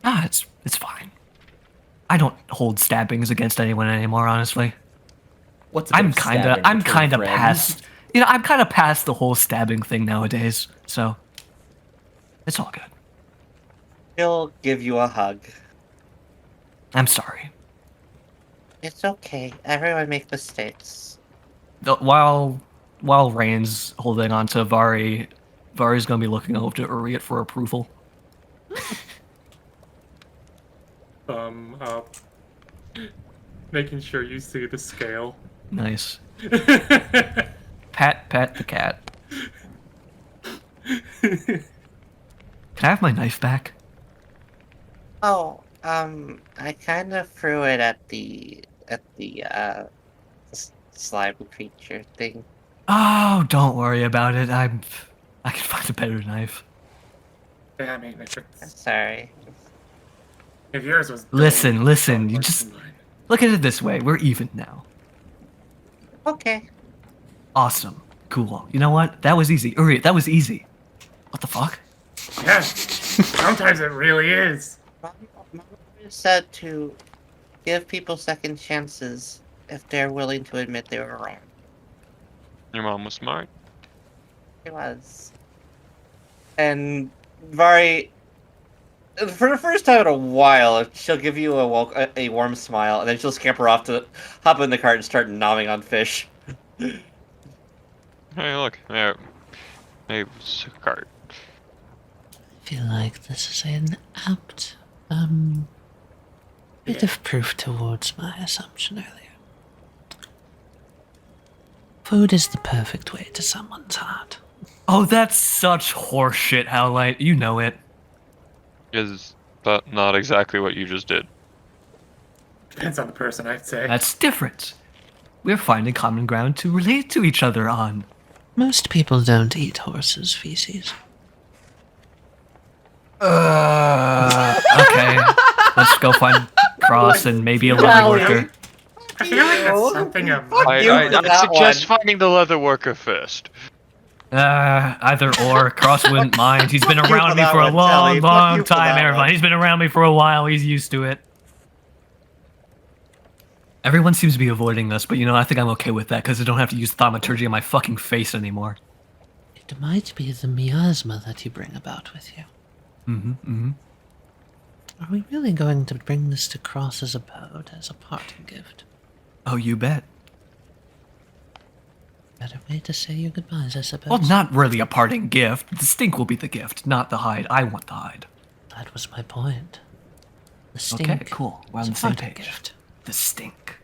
It's fine. I don't hold stabbings against anyone anymore, honestly. What's a bit I'm of stabbing kinda between friends? past, I'm kinda past the whole stabbing thing nowadays, so it's all good. He'll give you a hug. I'm sorry. It's okay. Everyone makes mistakes. While Reine's holding on to Varry's gonna be looking over to Uryte for approval. Up. Making sure you see the scale. Nice. Pat the cat. Can I have my knife back? Oh, I kind of threw it at the slime creature thing. Oh, don't worry about it. I can find a better knife. Yeah, I mean, I'm sorry. if yours was. Listen, worse you than just mine. look at it this way. We're even now. Okay. Awesome. Cool. You know what? That was easy. Uryte, that was easy. What the fuck? Yeah. Sometimes it really is. Mom said to give people second chances if they're willing to admit they were wrong. Your mom was smart. It was. And Varry, for the first time in a while, she'll give you a warm smile, and then she'll scamper off to hop in the cart and start gnawing on fish. Hey, look, there. Hey, it's a cart. I feel like this is an apt bit of proof towards my assumption earlier. Food is the perfect way to someone's heart. Oh, that's such horseshit, Howlite. You know it. Is that not exactly what you just did? Depends on the person, I'd say. That's different. We're finding common ground to relate to each other on. Most people don't eat horses' feces. Okay. Let's go find Cross and maybe a leather worker. I feel like that's something I suggest finding the leather worker first. Either or. Cross wouldn't mind. He's been Fuck you around for me that for a one, Tali. long, Fuck long you for time, that Erevan. one. He's been around me for a while. He's used to it. Everyone seems to be avoiding us, but you know, I think I'm okay with that because I don't have to use thaumaturgy on my fucking face anymore. It might be the miasma that you bring about with you. Are we really going to bring this to Cross as a boat, as a parting gift? Oh, you bet. Better way to say your goodbyes, I suppose. Well, not really a parting gift. The stink will be the gift, not the hide. I want the hide. That was my point. The stink. Okay, cool. We're on is the a same parting page. gift. The stink.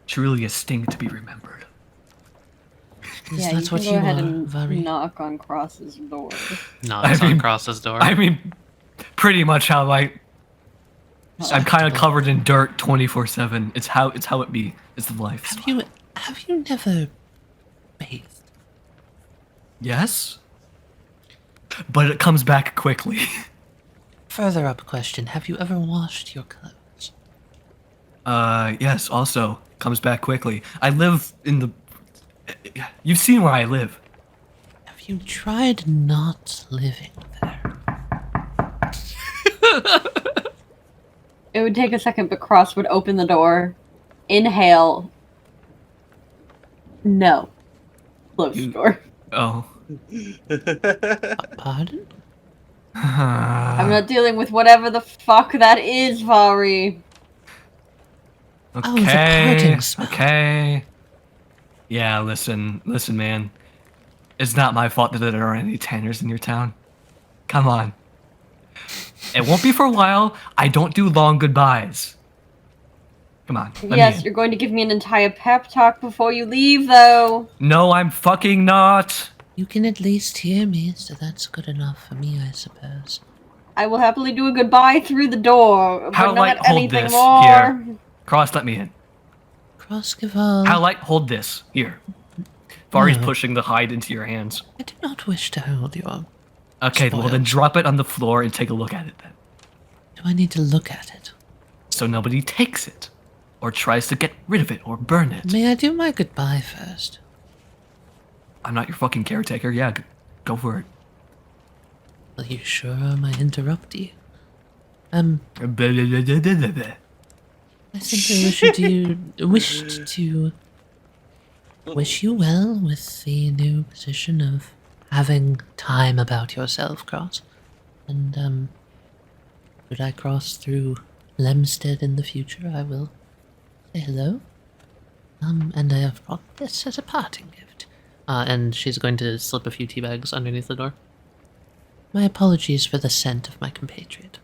Truly a stink to be remembered. Is Yeah, that you what can you go ahead are, and Varry? knock on Cross's door. Knocks on Cross's door. I mean, pretty much how I'm kind of covered in dirt 24/7. It's how it be. It's the life. Have you never bathed? Yes, but it comes back quickly. Further up question, have you ever washed your clothes? Yes. Also comes back quickly. I live in the. You've seen where I live. Have you tried not living there? It would take a second, but Cross would open the door, inhale. No. Close the door. Oh. Pardon? I'm not dealing with whatever the fuck that is, Varry. Oh, the Okay. parting smell. Okay. Yeah. Listen, man. It's not my fault that there aren't any tanners in your town. Come on. It won't be for a while. I don't do long goodbyes. Come on. let me Yes, in. you're going to give me an entire pep talk before you leave, though. No, I'm fucking not. You can at least hear me, so that's good enough for me, I suppose. I will happily do a goodbye through the door, but Howlite, not hold anything this. more. Here. Cross, let me in. Cross, give all. Howlite, hold this. Here. Varry's No. pushing the hide into your hands. I do not wish to hold your. Okay, well then Spoiled. drop it on the floor and take a look at it then. Do I need to look at it? So nobody takes it. Or tries to get rid of it or burn it. May I do my goodbye first? I'm not your fucking caretaker. Yeah, go for it. Are you sure I might interrupt you? I simply wished to wish you well with the new position of having time about yourself, Cross. And, should I cross through Lemstead in the future, I will say hello. And I have brought this as a parting gift. And she's going to slip a few tea bags underneath the door. My apologies for the scent of my compatriot.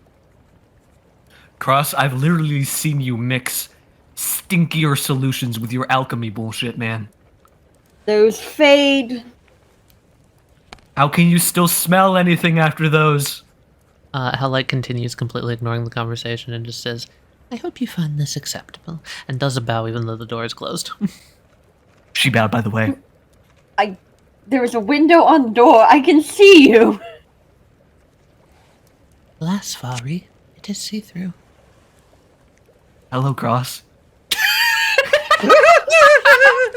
Cross, I've literally seen you mix stinkier solutions with your alchemy bullshit, man. Those fade. How can you still smell anything after those? Howlite continues completely ignoring the conversation and just says, I hope you find this acceptable, and does a bow even though the door is closed. She bowed, by the way. There is a window on the door. I can see you. Alas, Varry, it is see-through. Hello, Cross.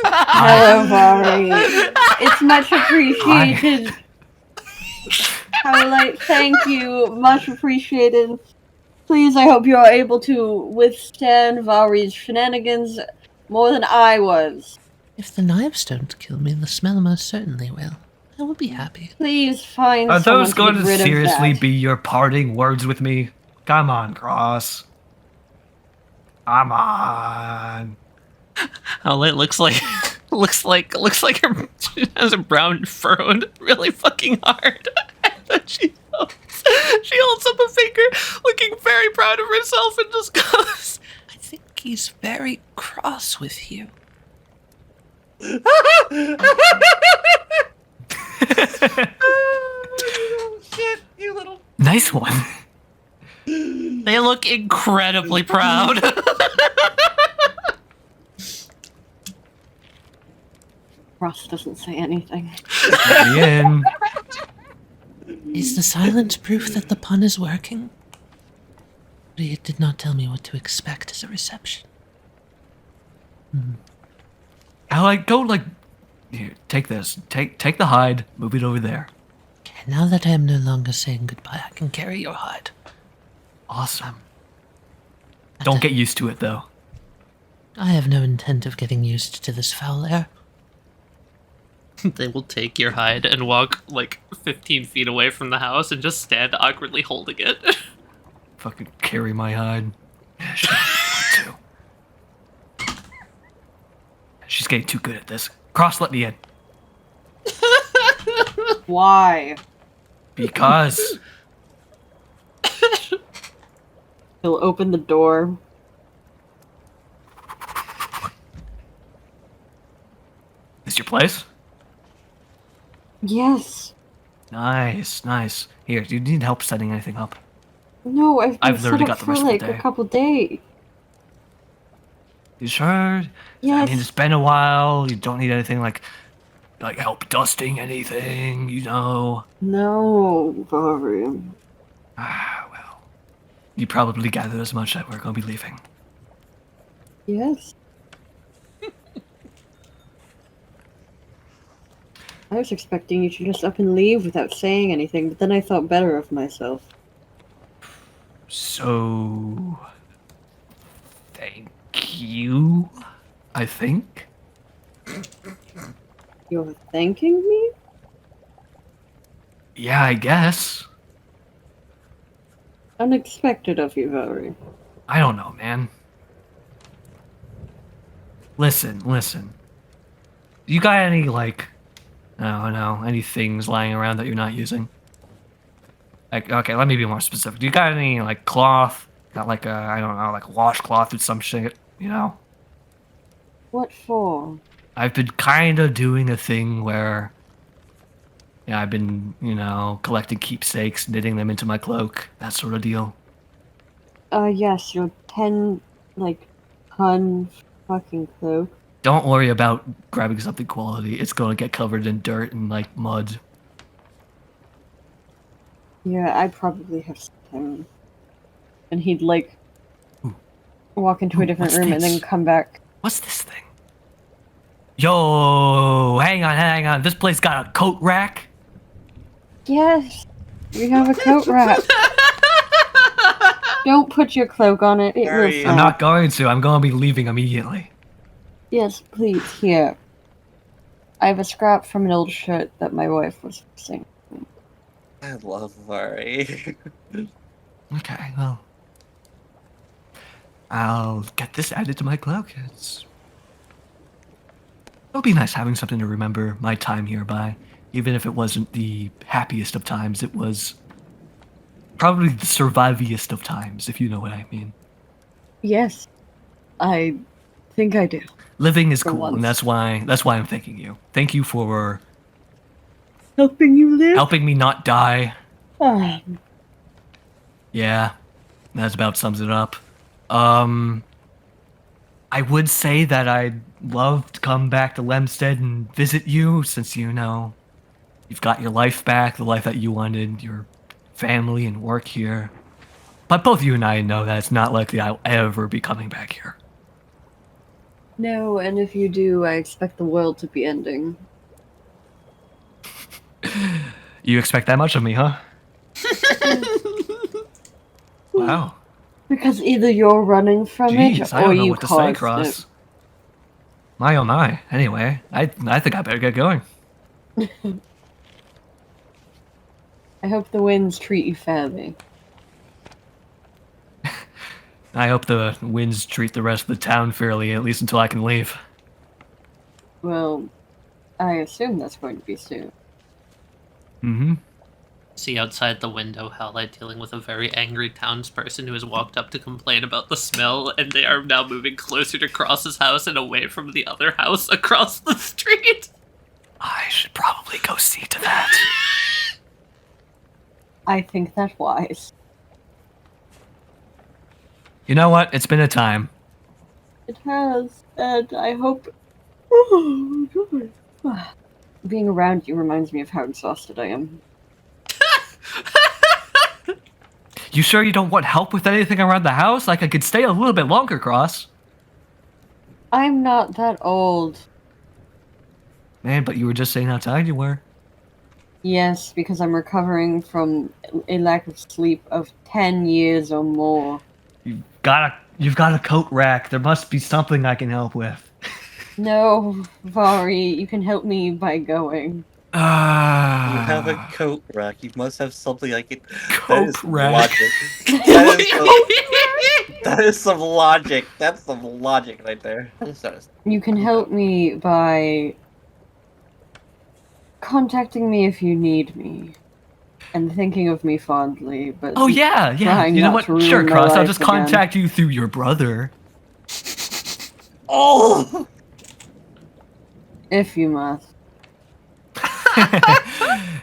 Hello, Varry. It's much appreciated. Howlite, thank you. Much appreciated. Please, I hope you are able to withstand Varry's shenanigans more than I was. If the knives don't kill me, the smell most certainly will. I will be happy. Please find Are someone those going get to rid seriously of that. be your parting words with me? Come on, Cross. Come on. Howlite looks like her she has a brown furrowed really fucking hard. And she holds up a finger, looking very proud of herself, and just goes, I think he's very cross with you. Oh, shit, you little. Nice one. They look incredibly proud. Ross doesn't say anything. Let me in. Is the silence proof that the pun is working? It did not tell me what to expect as a reception. I go Here, take this. Take the hide. Move it over there. Okay, now that I am no longer saying goodbye, I can carry your hide. Awesome. Don't get used to it though. I have no intent of getting used to this foul air. They will take your hide and walk like 15 feet away from the house and just stand awkwardly holding it. Fucking carry my hide. Yeah, she want to. She's getting too good at this. Cross, let me in. Why? Because He'll open the door. this your place? Yes. Nice, nice. Here, do you need help setting anything up? No, I've been literally set got up the for rest of the like day. a couple days. You sure? Yes. I mean, it's been a while. You don't need anything like help dusting anything, you know. No, Varry. Well, you probably gathered as much that we're gonna be leaving. Yes. I was expecting you to just up and leave without saying anything, but then I thought better of myself. So, thank you, I think. You're thanking me? Yeah, I guess. Unexpected of you, Varry. I don't know, man. Listen. You got any, like, I don't know, any things lying around that you're not using? Like, okay, let me be more specific. Do you got any, like, cloth? Got, like, I don't know, like, washcloth or some shit, you know? What for? I've been kind of doing a thing where, yeah, I've been, collecting keepsakes, knitting them into my cloak, that sort of deal. Yes, your 10, ton fucking cloak. Don't worry about grabbing something quality. It's going to get covered in dirt and, like, mud. Yeah, I probably have some. And he'd, walk into a different what's room and then this? come back. What's this thing? Yo, hang on. This place got a coat rack? Yes, we have a coat rack. Don't put your cloak on it. It will Varry. fall. I'm not going to. I'm going to be leaving immediately. Yes, please, here. I have a scrap from an old shirt that my wife was fixing. I love Varry. Okay, well. I'll get this added to my cloak. It'll be nice having something to remember my time here by. Even if it wasn't the happiest of times, it was probably the surviviest of times, if you know what I mean. Yes, I think I do. Living is For cool, once. and that's why I'm thanking you. Thank you for Helping you live? helping me not die. Ah, Yeah, that about sums it up. I would say that I'd love to come back to Lemstead and visit you, since you've got your life back, the life that you wanted, your family and work here. But both you and I know that it's not likely I'll ever be coming back here. no, and if you do, I expect the world to be ending. You expect that much of me, huh? Wow. Because either you're running from Jeez, it, I or don't know you what to say, caused Cross. it. My oh my. Anyway, I think I better get going. I hope the winds treat you fairly. I hope the winds treat the rest of the town fairly, at least until I can leave. Well, I assume that's going to be soon. Mm-hmm. See outside the window Howlite dealing with a very angry townsperson who has walked up to complain about the smell, and they are now moving closer to Cross's house and away from the other house across the street. I should probably go see to that. I think that's wise. You know what? It's been a time. It has, and I hope... Oh, God. Being around you reminds me of how exhausted I am. You sure you don't want help with anything around the house? Like I could stay a little bit longer, Cross. I'm not that old. Man, but you were just saying how tired you were. Yes, because I'm recovering from a lack of sleep of 10 years or more. You've got a coat rack. There must be something I can help with. No, Varry, you can help me by going. You have a coat rack. You must have something I can. That is Coke some rack. logic. That is some logic. That's some logic right there. You can help me by contacting me if you need me. And thinking of me fondly, but Oh yeah. trying You know not what? to ruin Sure, my Cross. I'll life just again. contact you through your brother. Oh! If you must.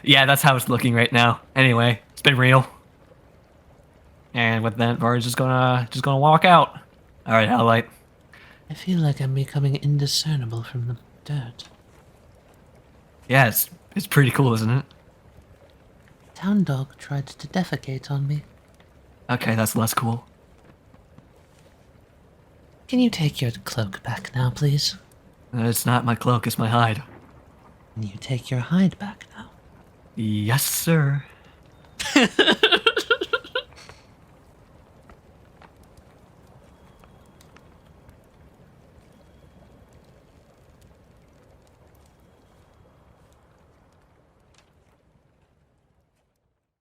Yeah, that's how it's looking right now. Anyway, it's been real. And with that, Var's just gonna walk out. All right, Howlite. I feel like I'm becoming indiscernible from the dirt. Yeah, it's pretty cool, isn't it? Town dog tried to defecate on me. Okay, that's less cool. Can you take your cloak back now, please? It's not my cloak, it's my hide. Can you take your hide back now? Yes, sir.